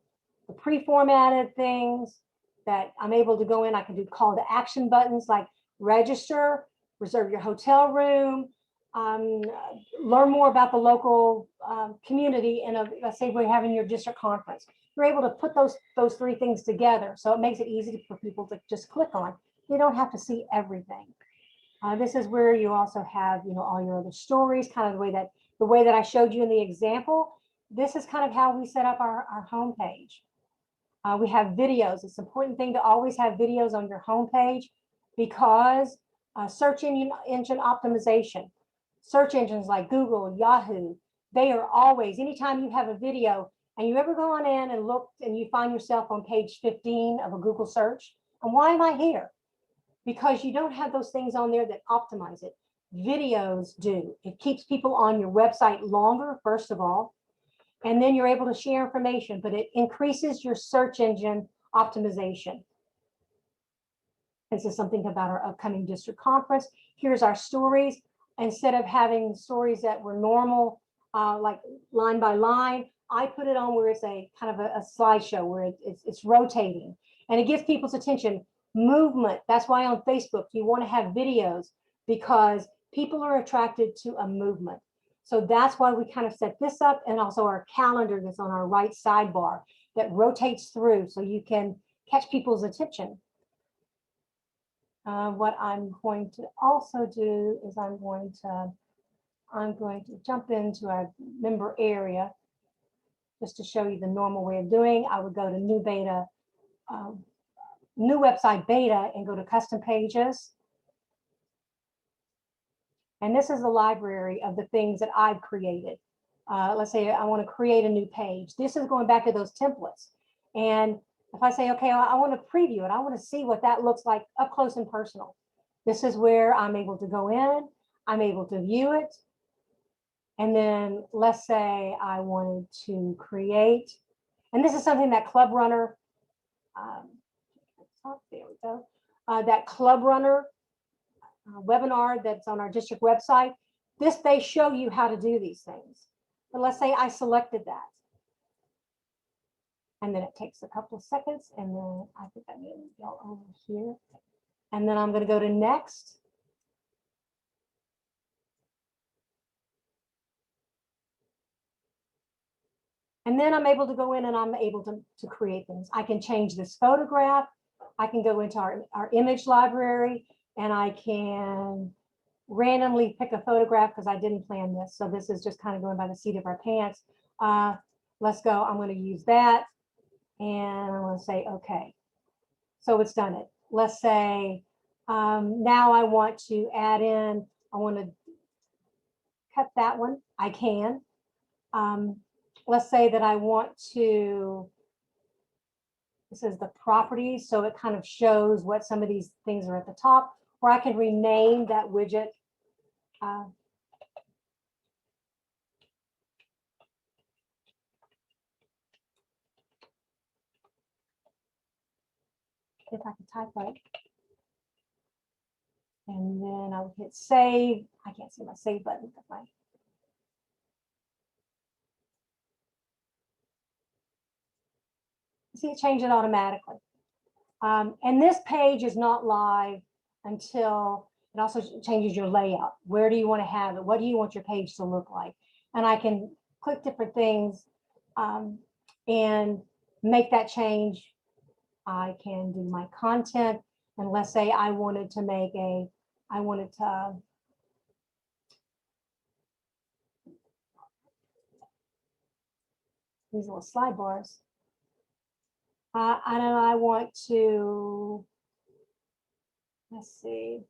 S3: pre-formatted things that I'm able to go in. I can do call to action buttons like register, reserve your hotel room, learn more about the local community. And let's say we're having your district conference. You're able to put those three things together. So it makes it easy for people to just click on. You don't have to see everything. This is where you also have, all your other stories, kind of the way that I showed you in the example. This is kind of how we set up our homepage. We have videos. It's an important thing to always have videos on your homepage because search engine optimization, search engines like Google, Yahoo, they are always, anytime you have a video and you ever go on in and look and you find yourself on page 15 of a Google search, and why am I here? Because you don't have those things on there that optimize it. Videos do. It keeps people on your website longer, first of all, and then you're able to share information, but it increases your search engine optimization. This is something about our upcoming district conference. Here's our stories. Instead of having stories that were normal, like line by line, I put it on where it's a kind of a slideshow where it's rotating and it gets people's attention. Movement. That's why on Facebook you want to have videos because people are attracted to a movement. So that's why we kind of set this up, and also our calendar that's on our right sidebar that rotates through so you can catch people's attention. What I'm going to also do is I'm going to jump into our member area just to show you the normal way of doing. I would go to new beta, new website beta, and go to custom pages. And this is the library of the things that I've created. Let's say I want to create a new page. This is going back to those templates. And if I say, okay, I want to preview it, I want to see what that looks like up close and personal. This is where I'm able to go in, I'm able to view it. And then let's say I wanted to create, and this is something that CLUBRUNNER, there we go, that CLUBRUNNER webinar that's on our district website. They show you how to do these things. But let's say I selected that. And then it takes a couple of seconds, and then I think I need to go over here. And then I'm going to go to next. And then I'm able to go in and I'm able to create things. I can change this photograph. I can go into our image library and I can randomly pick a photograph because I didn't plan this. So this is just kind of going by the seat of our pants. Let's go. I'm going to use that. And I'm going to say, okay. So it's done it. Let's say now I want to add in, I want to cut that one. I can. Let's say that I want to, this is the properties, so it kind of shows what some of these things are at the top, or I can rename that widget. If I can type right. And then I would hit save. I can't see my save button. See, it changed it automatically. And this page is not live until it also changes your layout. Where do you want to have it? What do you want your page to look like? And I can click different things and make that change. I can do my content. And let's say I wanted to make a, I wanted to these little slide bars. And I want to, let's see.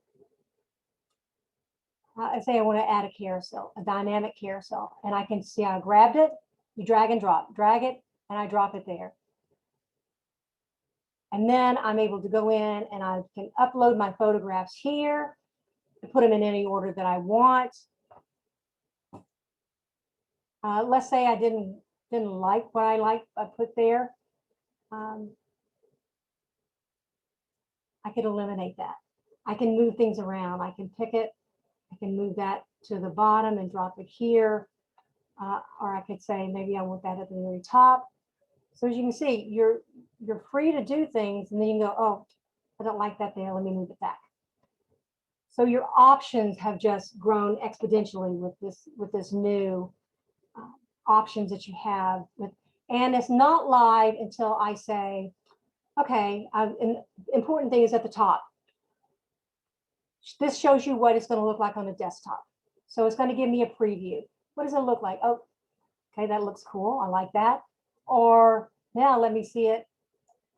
S3: I say I want to add a carousel, a dynamic carousel, and I can see I grabbed it, you drag and drop, drag it, and I drop it there. And then I'm able to go in and I can upload my photographs here and put them in any order that I want. Let's say I didn't like what I put there. I could eliminate that. I can move things around. I can pick it. I can move that to the bottom and drop it here. Or I could say, maybe I want that at the very top. So as you can see, you're free to do things and then you can go, oh, I don't like that there. Let me move it back. So your options have just grown exponentially with this new options that you have. And it's not live until I say, okay, an important thing is at the top. This shows you what it's going to look like on the desktop. So it's going to give me a preview. What does it look like? Oh, okay, that looks cool. I like that. Or now let me see it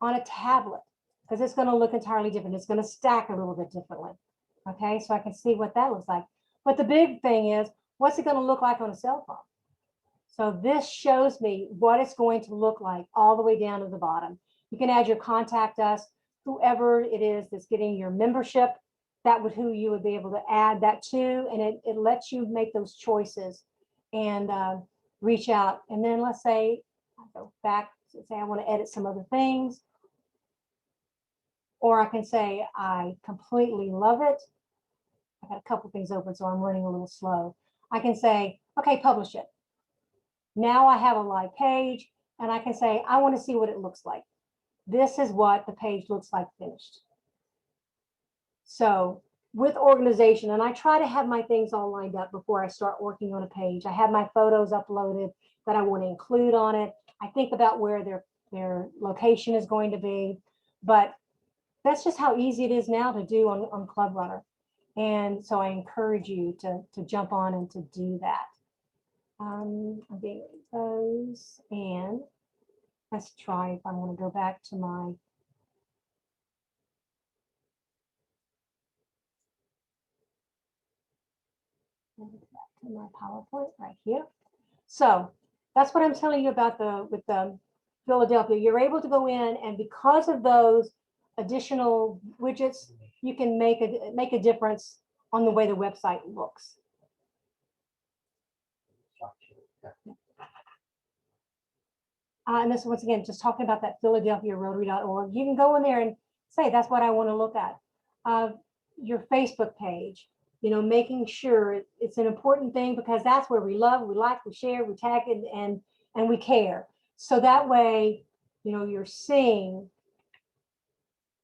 S3: on a tablet because it's going to look entirely different. It's going to stack a little bit differently. Okay, so I can see what that looks like. But the big thing is, what's it going to look like on a cell phone? So this shows me what it's going to look like all the way down to the bottom. You can add your contact us, whoever it is that's getting your membership, that would who you would be able to add that to, and it lets you make those choices and reach out. And then let's say I go back, say I want to edit some other things, or I can say I completely love it. I got a couple things open, so I'm running a little slow. I can say, okay, publish it. Now I have a live page, and I can say I want to see what it looks like. This is what the page looks like finished. So with organization, and I try to have my things all lined up before I start working on a page. I have my photos uploaded that I want to include on it. I think about where their location is going to be, but that's just how easy it is now to do on CLUBRUNNER. And so I encourage you to jump on and to do that. I'm getting those, and let's try if I want to go back to my PowerPoint right here. So that's what I'm telling you about with the Philadelphia. You're able to go in, and because of those additional widgets, you can make a difference on the way the website looks. And this, once again, just talking about that PhiladelphiaRotary.org. You can go in there and say, that's what I want to look at. Your Facebook page, you know, making sure it's an important thing because that's where we love, we like, we share, we tag it, and we care. So that way, you know, you're seeing,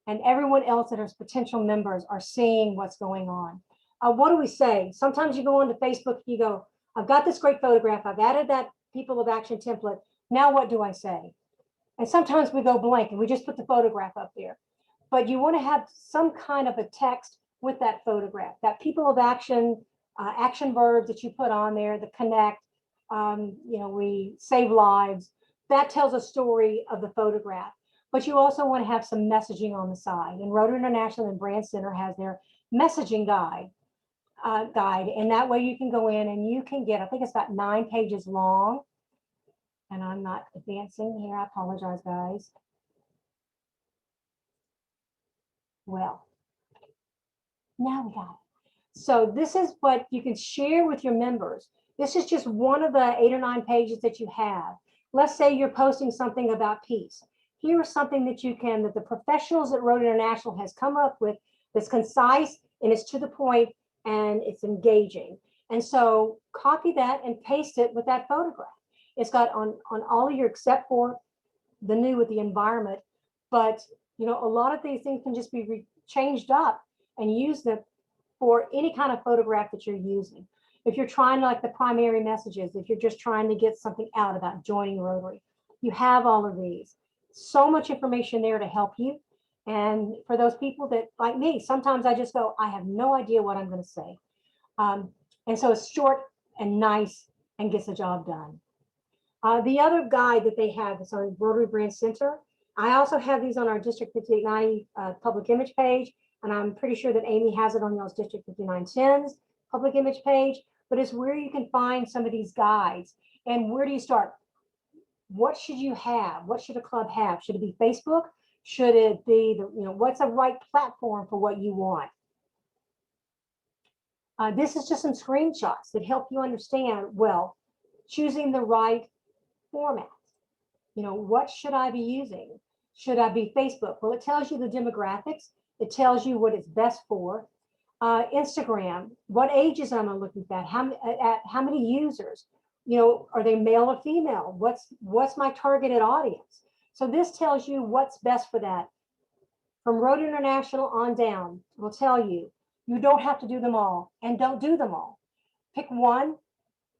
S3: and everyone else that is potential members are seeing what's going on. What do we say? Sometimes you go onto Facebook, you go, I've got this great photograph, I've added that People of Action template. Now what do I say? And sometimes we go blank and we just put the photograph up there. But you want to have some kind of a text with that photograph. That people of action, action verbs that you put on there, the connect, we save lives. That tells a story of the photograph. But you also want to have some messaging on the side. And Rotary International and Brand Center has their messaging guide. And that way you can go in and you can get, I think it's about 9 pages long. And I'm not advancing here. I apologize, guys. Well, now we got it. So this is what you can share with your members. This is just one of the 8 or 9 pages that you have. Let's say you're posting something about peace. Here is something that that the professionals at Rotary International has come up with that's concise and it's to the point and it's engaging. And so copy that and paste it with that photograph. It's got on all of your, except for the new with the environment. But, a lot of these things can just be changed up and use them for any kind of photograph that you're using. If you're trying like the primary messages, if you're just trying to get something out about joining Rotary, you have all of these. So much information there to help you. And for those people that, like me, sometimes I just go, I have no idea what I'm going to say. And so it's short and nice and gets the job done. The other guide that they have is on Rotary Brand Center. I also have these on our District 5890 public image page, and I'm pretty sure that Amy has it on y'all's District 5910's public image page, but it's where you can find some of these guides. And where do you start? What should you have? What should a club have? Should it be Facebook? Should it be, what's the right platform for what you want? This is just some screenshots that help you understand, well, choosing the right format. What should I be using? Should I be Facebook? Well, it tells you the demographics. It tells you what it's best for. Instagram, what ages am I looking at? How many users? Are they male or female? What's my targeted audience? So this tells you what's best for that. From Rotary International on down, will tell you, you don't have to do them all and don't do them all. Pick one,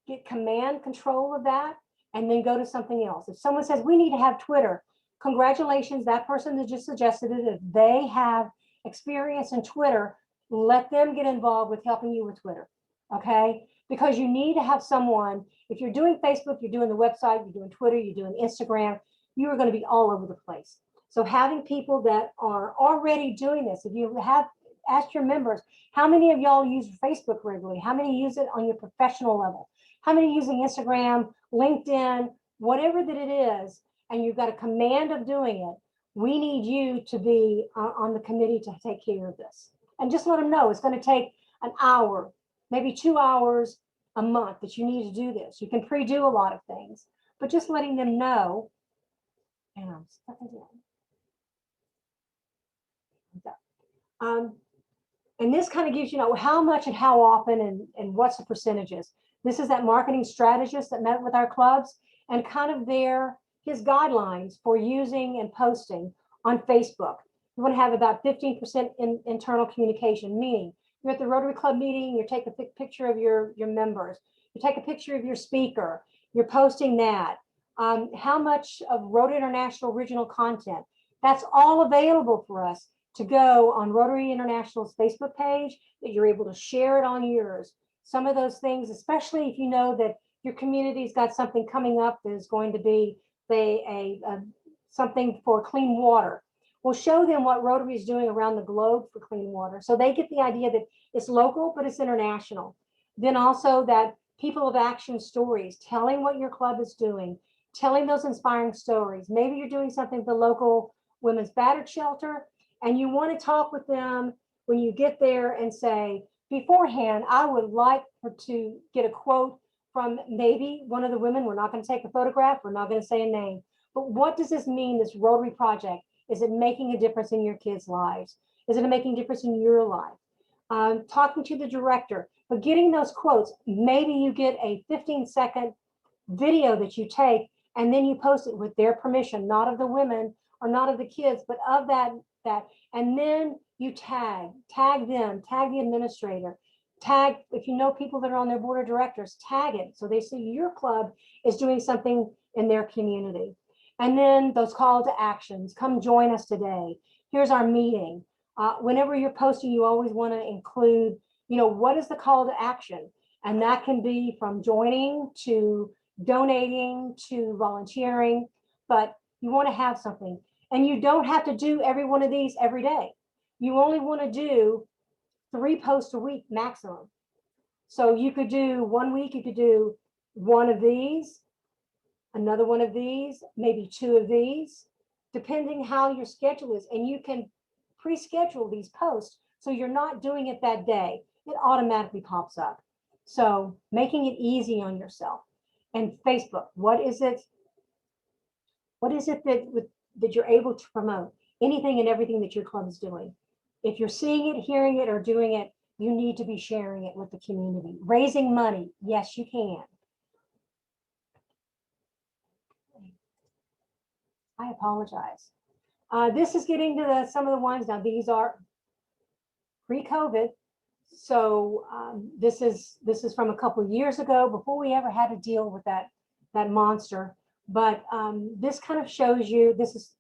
S3: get command control of that, and then go to something else. If someone says, we need to have Twitter, congratulations, that person that just suggested it, if they have experience in Twitter, let them get involved with helping you with Twitter, okay? Because you need to have someone, if you're doing Facebook, you're doing the website, you're doing Twitter, you're doing Instagram, you are going to be all over the place. So having people that are already doing this, if you have asked your members, how many of y'all use Facebook regularly? How many use it on your professional level? How many using Instagram, LinkedIn, whatever that it is, and you've got a command of doing it, we need you to be on the committee to take care of this. And just let them know it's going to take an hour, maybe 2 hours a month that you need to do this. You can pre-do a lot of things, but just letting them know. And I'm stuck again. And this kind of gives you how much and how often and what's the percentages. This is that marketing strategist that met with our clubs and kind of his guidelines for using and posting on Facebook. You want to have about 15% in internal communication, meaning you're at the Rotary Club meeting, you take a picture of your members, you take a picture of your speaker, you're posting that. How much of Rotary International original content? That's all available for us to go on Rotary International's Facebook page, that you're able to share it on yours. Some of those things, especially if you know that your community's got something coming up that is going to be something for clean water. We'll show them what Rotary is doing around the globe for clean water. So they get the idea that it's local, but it's international. Then also that people of action stories, telling what your club is doing, telling those inspiring stories. Maybe you're doing something for the local women's battered shelter, and you want to talk with them when you get there and say, beforehand, I would like to get a quote from maybe one of the women. We're not going to take a photograph. We're not going to say a name. But what does this mean, this Rotary project? Is it making a difference in your kids' lives? Is it making a difference in your life? Talking to the director, but getting those quotes. Maybe you get a 15-second video that you take and then you post it with their permission, not of the women or not of the kids, but of that. And then you tag them, tag the administrator, tag, if you know people that are on their board of directors, tag it so they see your club is doing something in their community. And then those call to actions, come join us today. Here's our meeting. Whenever you're posting, you always want to include, what is the call to action? And that can be from joining to donating to volunteering, but you want to have something. And you don't have to do every one of these every day. You only want to do 3 posts a week maximum. So you could do 1 week, you could do 1 of these, another 1 of these, maybe 2 of these, depending how your schedule is. And you can pre-schedule these posts so you're not doing it that day. It automatically pops up. So making it easy on yourself. And Facebook, what is it that you're able to promote? Anything and everything that your club is doing. If you're seeing it, hearing it, or doing it, you need to be sharing it with the community. Raising money, yes, you can. I apologize. This is getting to some of the ones now. These are pre-COVID. So this is from a couple of years ago, before we ever had to deal with that monster. But this kind of shows you, this is,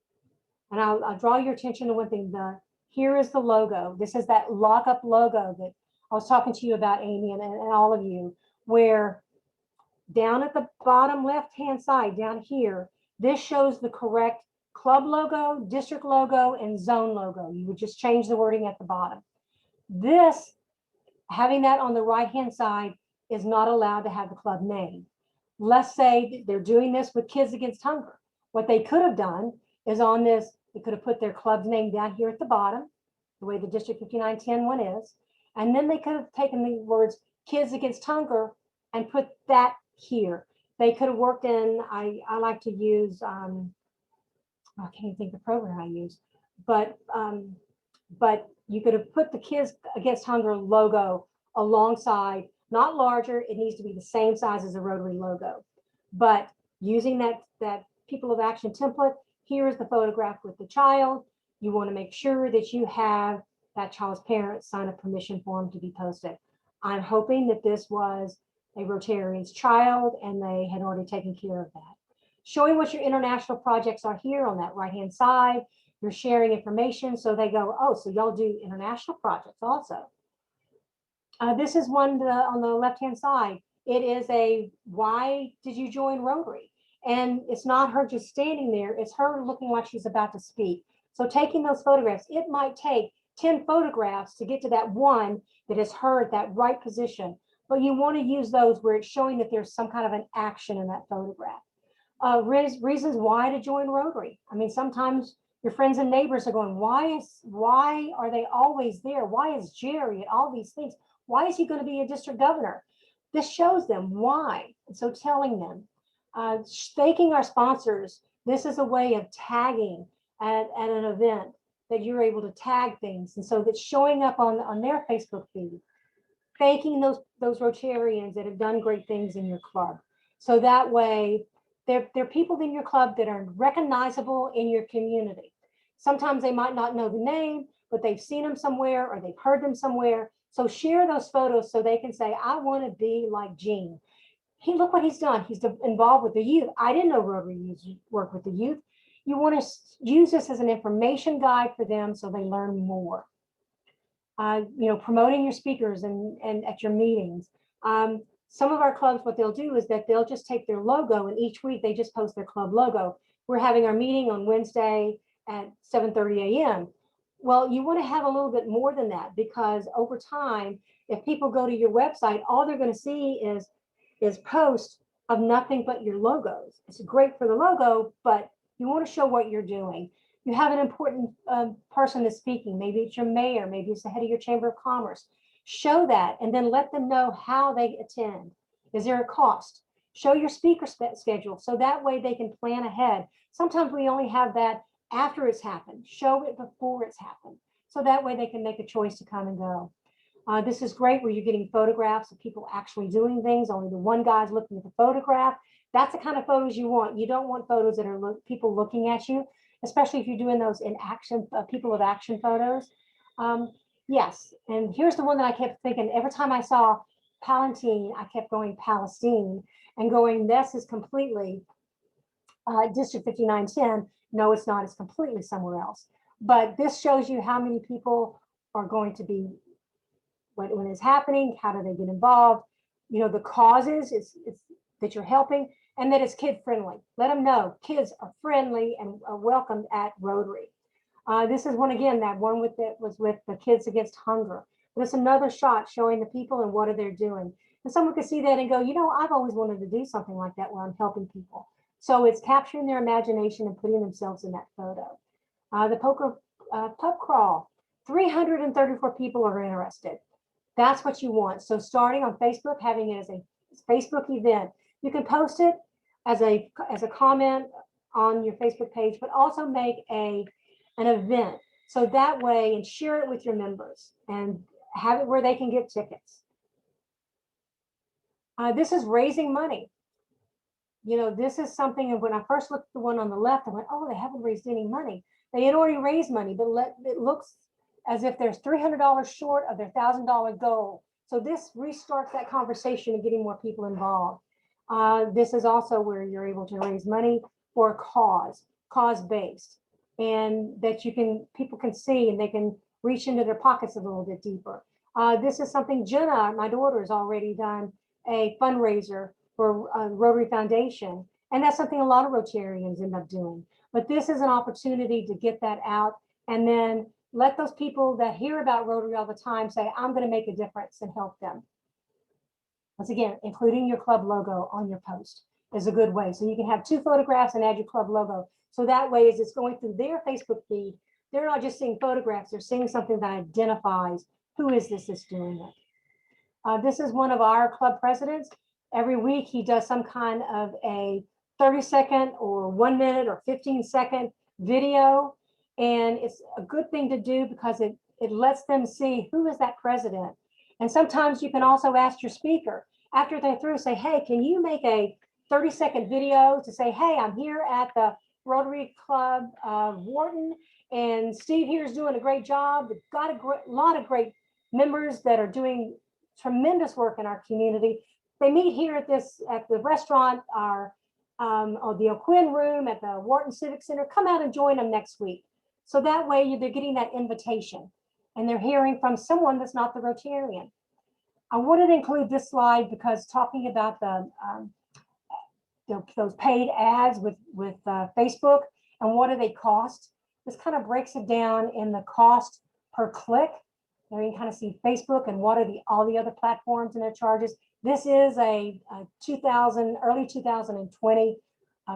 S3: and I'll draw your attention to one thing. Here is the logo. This is that lockup logo that I was talking to you about, Amy, and all of you, where down at the bottom left-hand side, down here, this shows the correct club logo, district logo, and zone logo. You would just change the wording at the bottom. This, having that on the right-hand side, is not allowed to have the club name. Let's say they're doing this with Kids Against Hunger. What they could have done is on this, they could have put their club's name down here at the bottom, the way the District 5910 one is. And then they could have taken the words Kids Against Hunger and put that here. They could have worked in, I like to use, I can't even think of the program I use, but you could have put the Kids Against Hunger logo alongside, not larger, it needs to be the same size as the Rotary logo. But using that People of Action template, here is the photograph with the child. You want to make sure that you have that child's parents sign a permission form to be posted. I'm hoping that this was a Rotarian's child and they had already taken care of that. Showing what your international projects are here on that right-hand side. You're sharing information, so they go, oh, so y'all do international projects also. This is one on the left-hand side. It is a, why did you join Rotary? And it's not her just standing there, it's her looking like she's about to speak. So taking those photographs, it might take 10 photographs to get to that one that is her at that right position. But you want to use those where it's showing that there's some kind of an action in that photograph. Reasons why to join Rotary. I mean, sometimes your friends and neighbors are going, why are they always there? Why is Jerry at all these things? Why is he going to be a district governor? This shows them why. And so telling them, thanking our sponsors. This is a way of tagging at an event that you're able to tag things. And so that's showing up on their Facebook feed, thanking those Rotarians that have done great things in your club. So that way, there are people in your club that are recognizable in your community. Sometimes they might not know the name, but they've seen them somewhere or they've heard them somewhere. So share those photos so they can say, I want to be like Gene. Look what he's done. He's involved with the youth. I didn't know Rotary work with the youth. You want to use this as an information guide for them so they learn more. Promoting your speakers and at your meetings. Some of our clubs, what they'll do is that they'll just take their logo and each week they just post their club logo. We're having our meeting on Wednesday at 7:30 a.m. Well, you want to have a little bit more than that, because over time, if people go to your website, all they're going to see is posts of nothing but your logos. It's great for the logo, but you want to show what you're doing. You have an important person that's speaking. Maybe it's your mayor, maybe it's the head of your chamber of commerce. Show that and then let them know how they attend. Is there a cost? Show your speaker schedule so that way they can plan ahead. Sometimes we only have that after it's happened. Show it before it's happened. So that way they can make a choice to come and go. This is great where you're getting photographs of people actually doing things. Only the one guy's looking at the photograph. That's the kind of photos you want. You don't want photos that are people looking at you, especially if you're doing those in action, people of action photos. Yes, and here's the one that I kept thinking, every time I saw Palestine, I kept going Palestine and going, this is completely District 5910. No, it's not, it's completely somewhere else. But this shows you how many people are going to be, when it's happening, how do they get involved? You know, the causes it's that you're helping, and that it's kid friendly. Let them know kids are friendly and are welcomed at Rotary. This is one, again, that one was with the Kids Against Hunger. But it's another shot showing the people and what are they doing. And someone could see that and go, you know, I've always wanted to do something like that where I'm helping people. So it's capturing their imagination and putting themselves in that photo. The poker pub crawl, 334 people are interested. That's what you want. So starting on Facebook, having it as a Facebook event, you can post it as a comment on your Facebook page, but also make an event. So that way, and share it with your members and have it where they can get tickets. This is raising money. You know, this is something, and when I first looked at the one on the left, I went, oh, they haven't raised any money. They had already raised money, but it looks as if there's $300 short of their $1,000 goal. So this restarts that conversation and getting more people involved. This is also where you're able to raise money for a cause-based, and that people can see and they can reach into their pockets a little bit deeper. This is something Jenna, my daughter, has already done a fundraiser for Rotary Foundation, and that's something a lot of Rotarians end up doing. But this is an opportunity to get that out, and then let those people that hear about Rotary all the time say, I'm going to make a difference and help them. Once again, including your club logo on your post is a good way. So you can have 2 photographs and add your club logo. So that way, as it's going through their Facebook feed, they're not just seeing photographs, they're seeing something that identifies who is this that's doing it. This is one of our club presidents. Every week he does some kind of a 30-second or 1 minute or 15-second video. And it's a good thing to do because it lets them see who is that president. And sometimes you can also ask your speaker after they're through, say, hey, can you make a 30-second video to say, hey, I'm here at the Rotary Club Wharton, and Steve here is doing a great job. We've got a lot of great members that are doing tremendous work in our community. They meet here at the restaurant, or the O'Quinn room at the Wharton Civic Center. Come out and join them next week. So that way they're getting that invitation and they're hearing from someone that's not the Rotarian. I wanted to include this slide because talking about those paid ads with Facebook and what do they cost, this kind of breaks it down in the cost per click. There you can kind of see Facebook and what are all the other platforms and their charges. This is a early 2020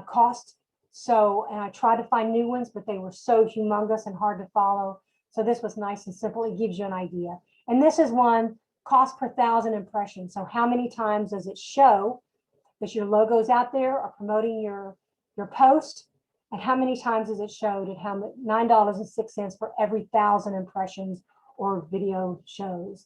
S3: cost. So, and I tried to find new ones, but they were so humongous and hard to follow. So this was nice and simple. It gives you an idea. And this is one, cost per 1,000 impressions. So how many times does it show that your logo's out there or promoting your post? And how many times is it showed at how much? $9.06 for every 1,000 impressions or video shows.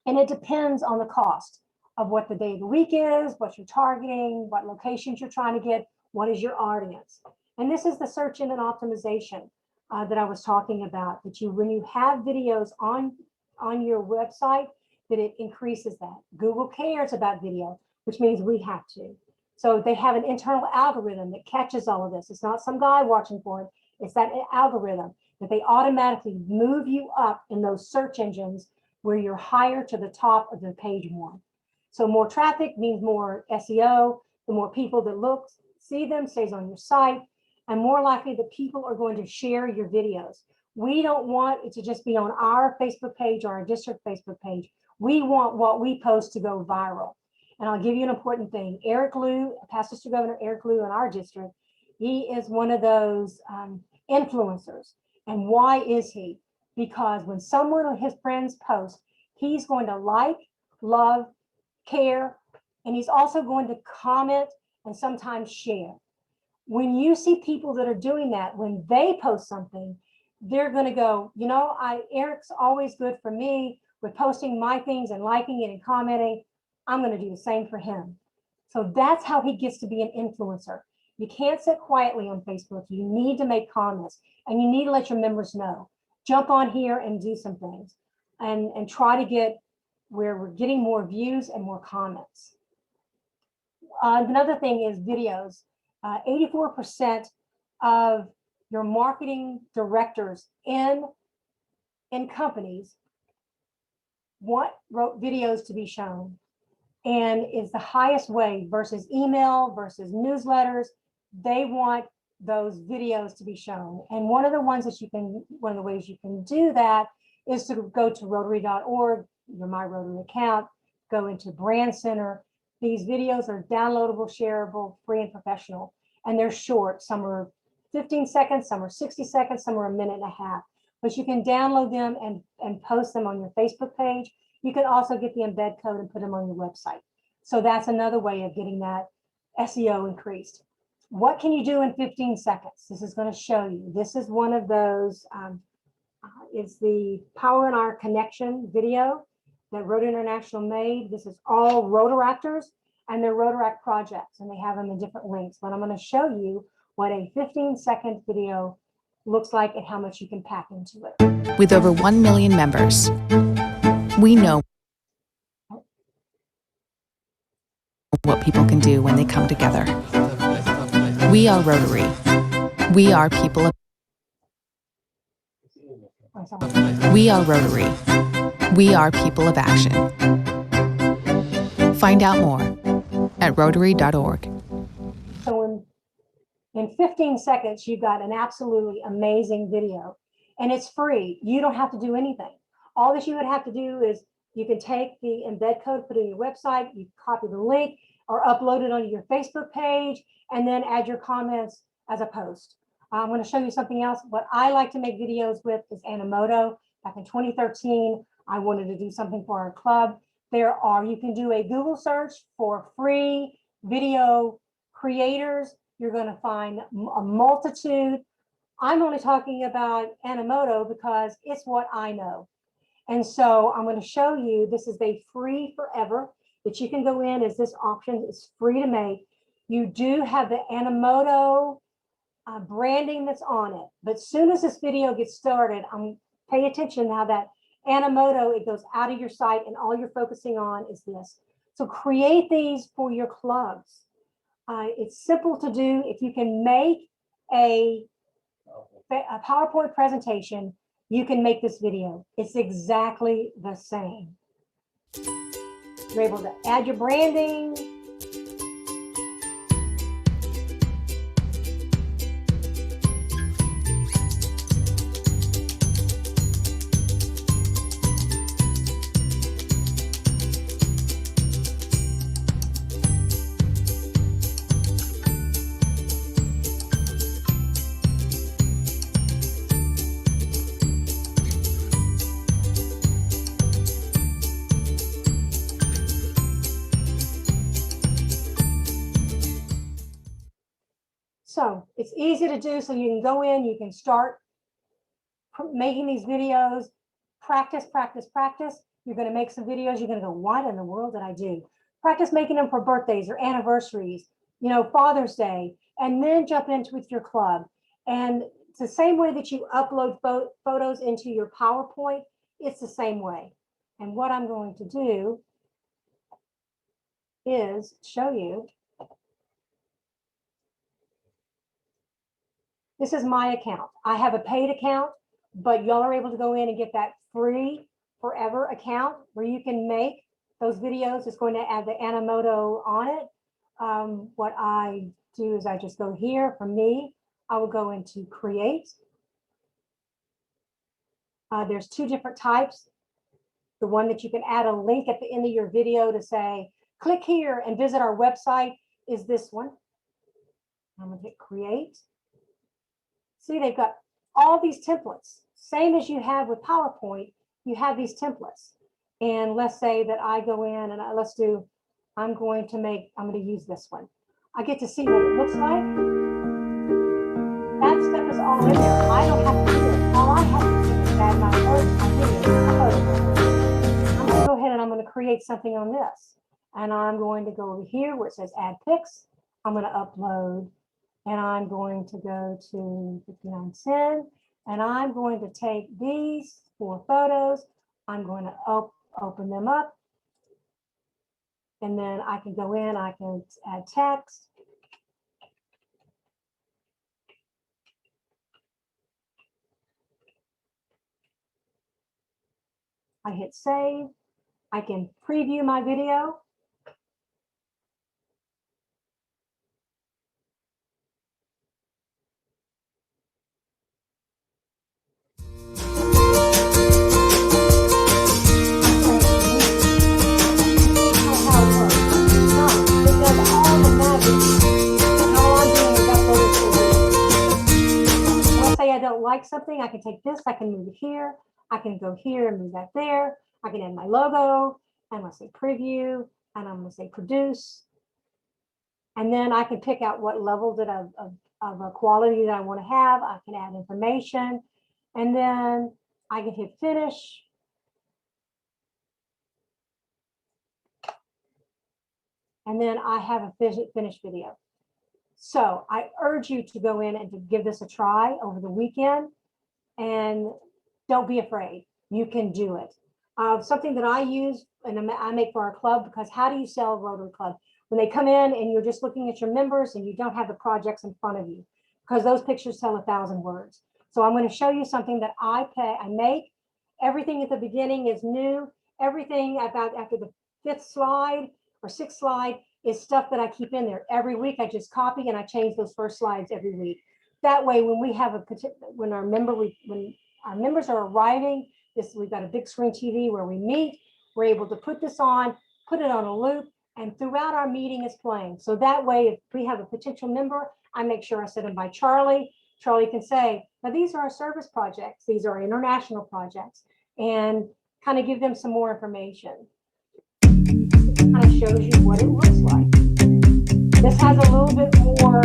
S3: And it depends on the cost of what the day of the week is, what you're targeting, what locations you're trying to get, what is your audience. And this is the search engine optimization that I was talking about, that when you have videos on your website, that it increases that. Google cares about video, which means we have to. So they have an internal algorithm that catches all of this. It's not some guy watching for it. It's that algorithm that they automatically move you up in those search engines where you're higher to the top of the page one. So more traffic means more SEO. The more people that look, see them, stays on your site, and more likely the people are going to share your videos. We don't want it to just be on our Facebook page or our district Facebook page. We want what we post to go viral. And I'll give you an important thing. Eric Liu, Past District Governor Eric Liu in our district, he is one of those influencers. And why is he? Because when someone of his friends post, he's going to like, love, care, and he's also going to comment and sometimes share. When you see people that are doing that, when they post something, they're going to go, you know, Eric's always good for me with posting my things and liking it and commenting. I'm going to do the same for him. So that's how he gets to be an influencer. You can't sit quietly on Facebook. You need to make comments and you need to let your members know. Jump on here and do some things and try to get where we're getting more views and more comments. Another thing is videos. 84% of your marketing directors in companies want videos to be shown, and is the highest way versus email versus newsletters. They want those videos to be shown. And one of the ways you can do that is to go to Rotary.org, your My Rotary account, go into Brand Center. These videos are downloadable, shareable, free and professional, and they're short. Some are 15 seconds, some are 60 seconds, some are a minute and a half. But you can download them and post them on your Facebook page. You can also get the embed code and put them on your website. So that's another way of getting that SEO increased. What can you do in 15 seconds? This is going to show you. This is one of those, it's the Power in Our Connection video that Rotary International made. This is all Rotaractors and their ROTARACT projects, and they have them in different links. But I'm going to show you what a 15-second video looks like and how much you can pack into it.
S7: With over 1 million members, we know what people can do when they come together. We are Rotary. We are people of We are Rotary. We are people of action. Find out more at Rotary.org.
S3: So in 15 seconds, you've got an absolutely amazing video, and it's free. You don't have to do anything. All that you would have to do is you can take the embed code, put it in your website, you copy the link or upload it onto your Facebook page, and then add your comments as a post. I'm going to show you something else. What I like to make videos with is Animoto. Back in 2013, I wanted to do something for our club. You can do a Google search for free video creators. You're going to find a multitude. I'm only talking about Animoto because it's what I know. And so I'm going to show you, this is a free forever that you can go in as this option is free to make. You do have the Animoto branding that's on it. But as soon as this video gets started, pay attention how that Animoto, it goes out of your site and all you're focusing on is this. So create these for your clubs. It's simple to do. If you can make a PowerPoint presentation, you can make this video. It's exactly the same. You're able to add your branding. So it's easy to do. So you can go in, you can start making these videos, practice, practice, practice. You're going to make some videos. You're going to go, what in the world did I do? Practice making them for birthdays or anniversaries, Father's Day, and then jump into with your club. And it's the same way that you upload photos into your PowerPoint. It's the same way. And what I'm going to do is show you. This is my account. I have a paid account, but y'all are able to go in and get that free forever account where you can make those videos. It's going to add the Animoto on it. What I do is I just go here. For me, I will go into create. There's two different types. The one that you can add a link at the end of your video to say, click here and visit our website is this one. I'm going to hit create. See, they've got all these templates, same as you have with PowerPoint. You have these templates. And let's say that I go in and I'm going to use this one. I get to see what it looks like. That stuff is all in there. I don't have to do it. All I have to do is add my words, my videos. I'm going to go ahead and I'm going to create something on this. And I'm going to go over here where it says add pics. I'm going to upload. And I'm going to go to 5910, and I'm going to take these 4 photos. I'm going to open them up. And then I can go in, I can add text. I hit save. I can preview my video. I don't like something, I can take this, I can move it here, I can go here and move that there, I can add my logo, I'm gonna say preview, and I'm gonna say produce. And then I can pick out what level that of a quality that I want to have. I can add information, and then I can hit finish. And then I have a finished video. So I urge you to go in and to give this a try over the weekend, and don't be afraid. You can do it. Something that I use and I make for our club, because how do you sell a Rotary Club? When they come in and you're just looking at your members and you don't have the projects in front of you, because those pictures tell 1,000 words. So I'm going to show you something that I make. Everything at the beginning is new. Everything about after the 5th slide or 6th slide is stuff that I keep in there. Every week I just copy and I change those first slides every week. That way, when we have when our members are arriving, we've got a big screen TV where we meet. We're able to put this on, put it on a loop, and throughout our meeting is playing. So that way, if we have a potential member, I make sure I set them by Charlie. Charlie can say, now these are our service projects. These are international projects, and kind of give them some more information. Kind of shows you what it looks like. This has a little bit more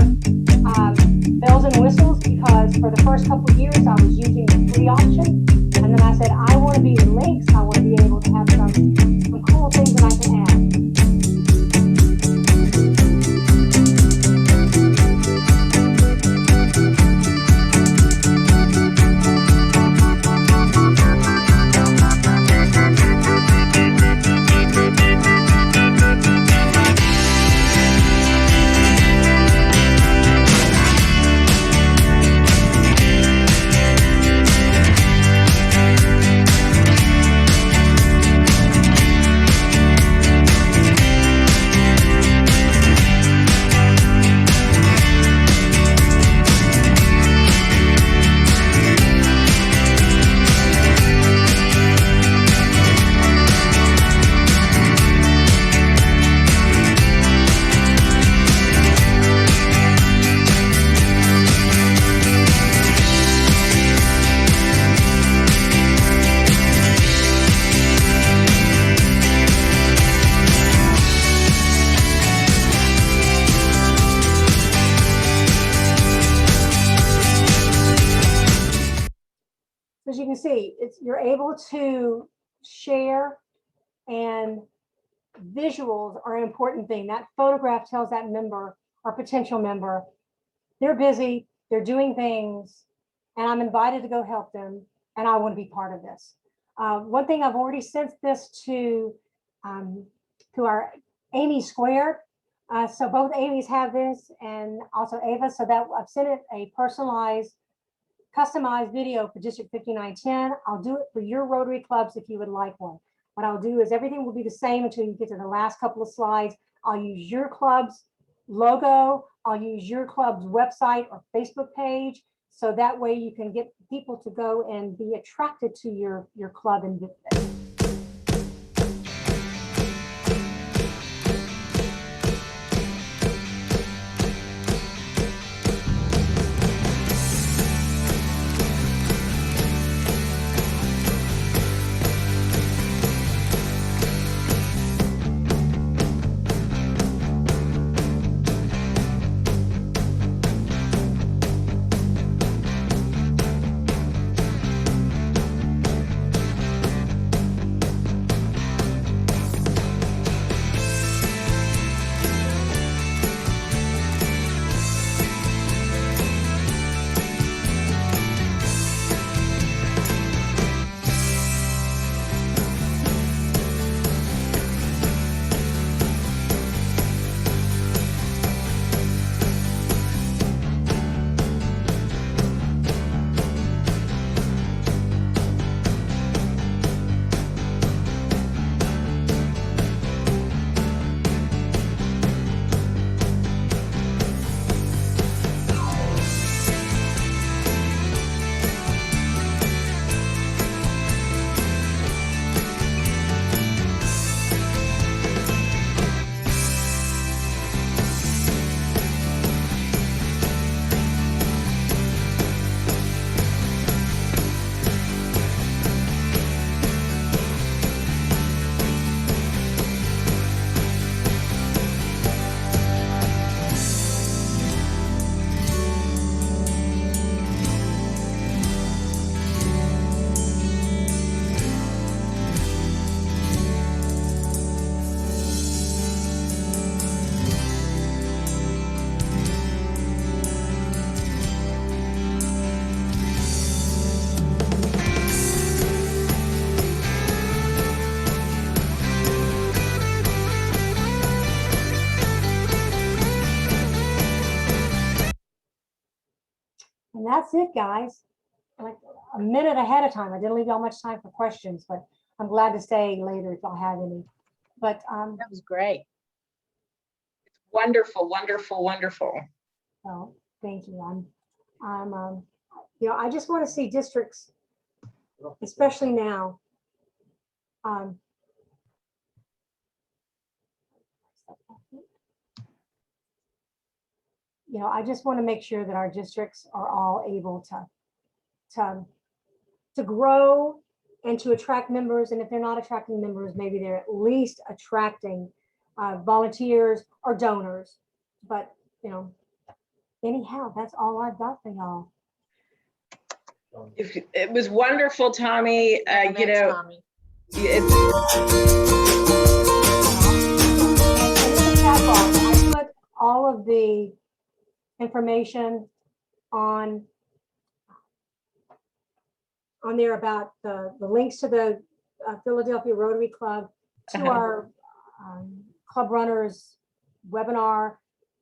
S3: bells and whistles, because for the first couple of years I was using the free option, and then I said I want to be in links. I want to be able to have some cool things that I can add. As you can see, you're able to share, and visuals are an important thing. That photograph tells that member or potential member, they're busy, they're doing things, and I'm invited to go help them, and I want to be part of this. One thing, I've already sent this to our Amy Square. So both Amy's have this, and also Ava, so that I've sent it a personalized, customized video for District 5910. I'll do it for your Rotary clubs if you would like one. What I'll do is everything will be the same until you get to the last couple of slides. I'll use your club's logo. I'll use your club's website or Facebook page. So that way you can get people to go and be attracted to your club and visit it. And that's it, guys. Like a minute ahead of time. I didn't leave y'all much time for questions, but I'm glad to stay later if y'all have any. But
S2: That was great.
S4: Wonderful, wonderful, wonderful.
S3: so thank you. You know, I just want to see districts, especially now. You know, I just want to make sure that our districts are all able to grow and to attract members. And if they're not attracting members, maybe they're at least attracting volunteers or donors. But, you know, anyhow, that's all I've got for y'all.
S4: It was wonderful, Tommy. You
S2: Thanks,
S4: know,
S2: Tommy.
S4: it's,
S3: And in the chat box, I put all of the information on there about the links to the Philadelphia Rotary Club, to our Club Runners webinar.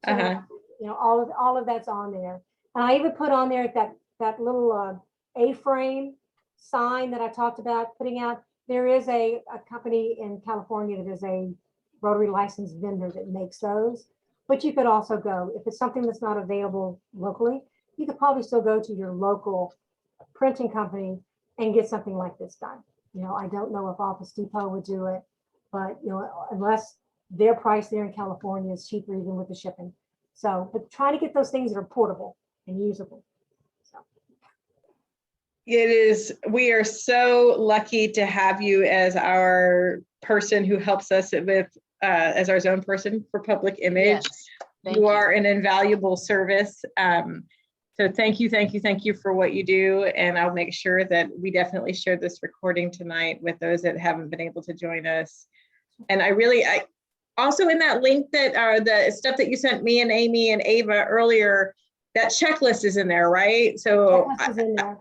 S3: To, you know, all of that's on there. And I even put on there that little A-frame sign that I talked about putting out. There is a company in California that is a Rotary licensed vendor that makes those. But you could also go, if it's something that's not available locally, you could probably still go to your local printing company and get something like this done. You know, I don't know if Office Depot would do it, but you know, unless their price there in California is cheaper even with the shipping. So, but try to get those things that are portable and usable. So.
S4: it is, we are so lucky to have you as our person who helps us with, as our zone person for public image.
S2: Yes, thank
S4: You are an invaluable service. So thank you for what you do. And I'll make sure that we definitely share this recording tonight with those that haven't been able to join us. And I also in that link that the stuff that you sent me and Amy and Ava earlier, that checklist is in there, right? So
S3: Checklist is in there.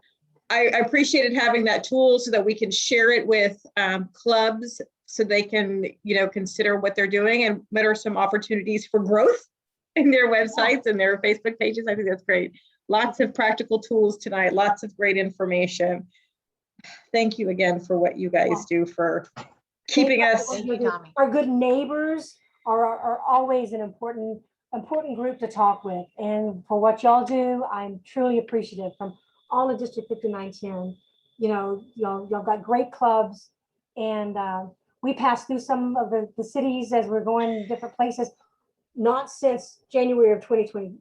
S4: I appreciated having that tool so that we can share it with clubs so they can, you know, consider what they're doing and what are some opportunities for growth in their websites and their Facebook pages. I think that's great. Lots of practical tools tonight, lots of great information. Thank you again for what you guys do for keeping us.
S2: Thank you, Tommy.
S3: Our good neighbors are always an important group to talk with. And for what y'all do, I'm truly appreciative from all of District 5910. You know, y'all got great clubs, and we passed through some of the cities as we're going different places, not since January of 2020,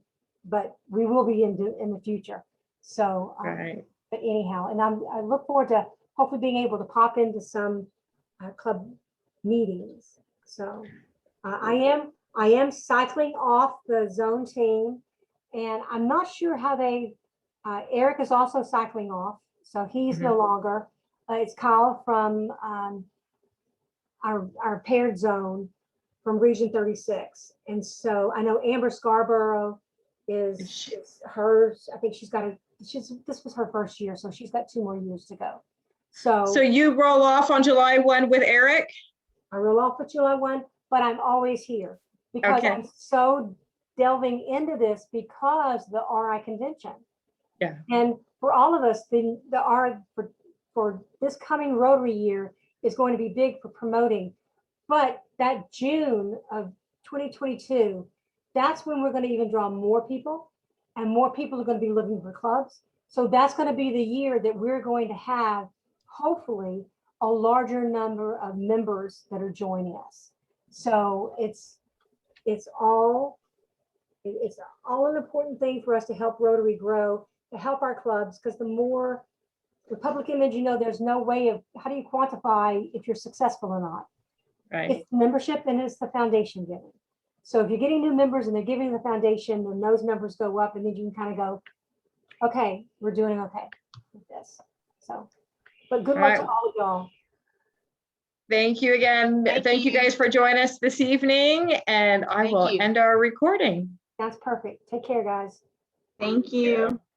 S3: but we will be in the future. So,
S4: Right.
S3: but anyhow, and I look forward to hopefully being able to pop into some club meetings. So I am cycling off the zone team, and I'm not sure how Eric is also cycling off, so he's no longer. It's Kyle from our paired zone from Region 36. And so I know Amber Scarborough is hers. I think this was her first year, so she's got 2 more years to go. So
S4: you roll off on July 1 with Eric?
S3: I roll off with July 1, but I'm always here because
S4: Okay.
S3: I'm so delving into this because the RI convention.
S4: Yeah.
S3: And for all of us, the R for this coming Rotary year is going to be big for promoting. But that June of 2022, that's when we're going to even draw more people, and more people are going to be looking for clubs. So that's going to be the year that we're going to have, hopefully, a larger number of members that are joining us. So it's all an important thing for us to help Rotary grow, to help our clubs, because the public image, you know, there's no way of, how do you quantify if you're successful or not?
S4: Right.
S3: It's membership and it's the foundation giving. So if you're getting new members and they're giving the foundation, then those numbers go up, and then you can kind of go, okay, we're doing okay with this. So, but good luck to all of y'all.
S4: Thank you again. Thank you guys for joining us this evening, and I will end our recording.
S3: That's perfect. Take care, guys.
S4: Thank you.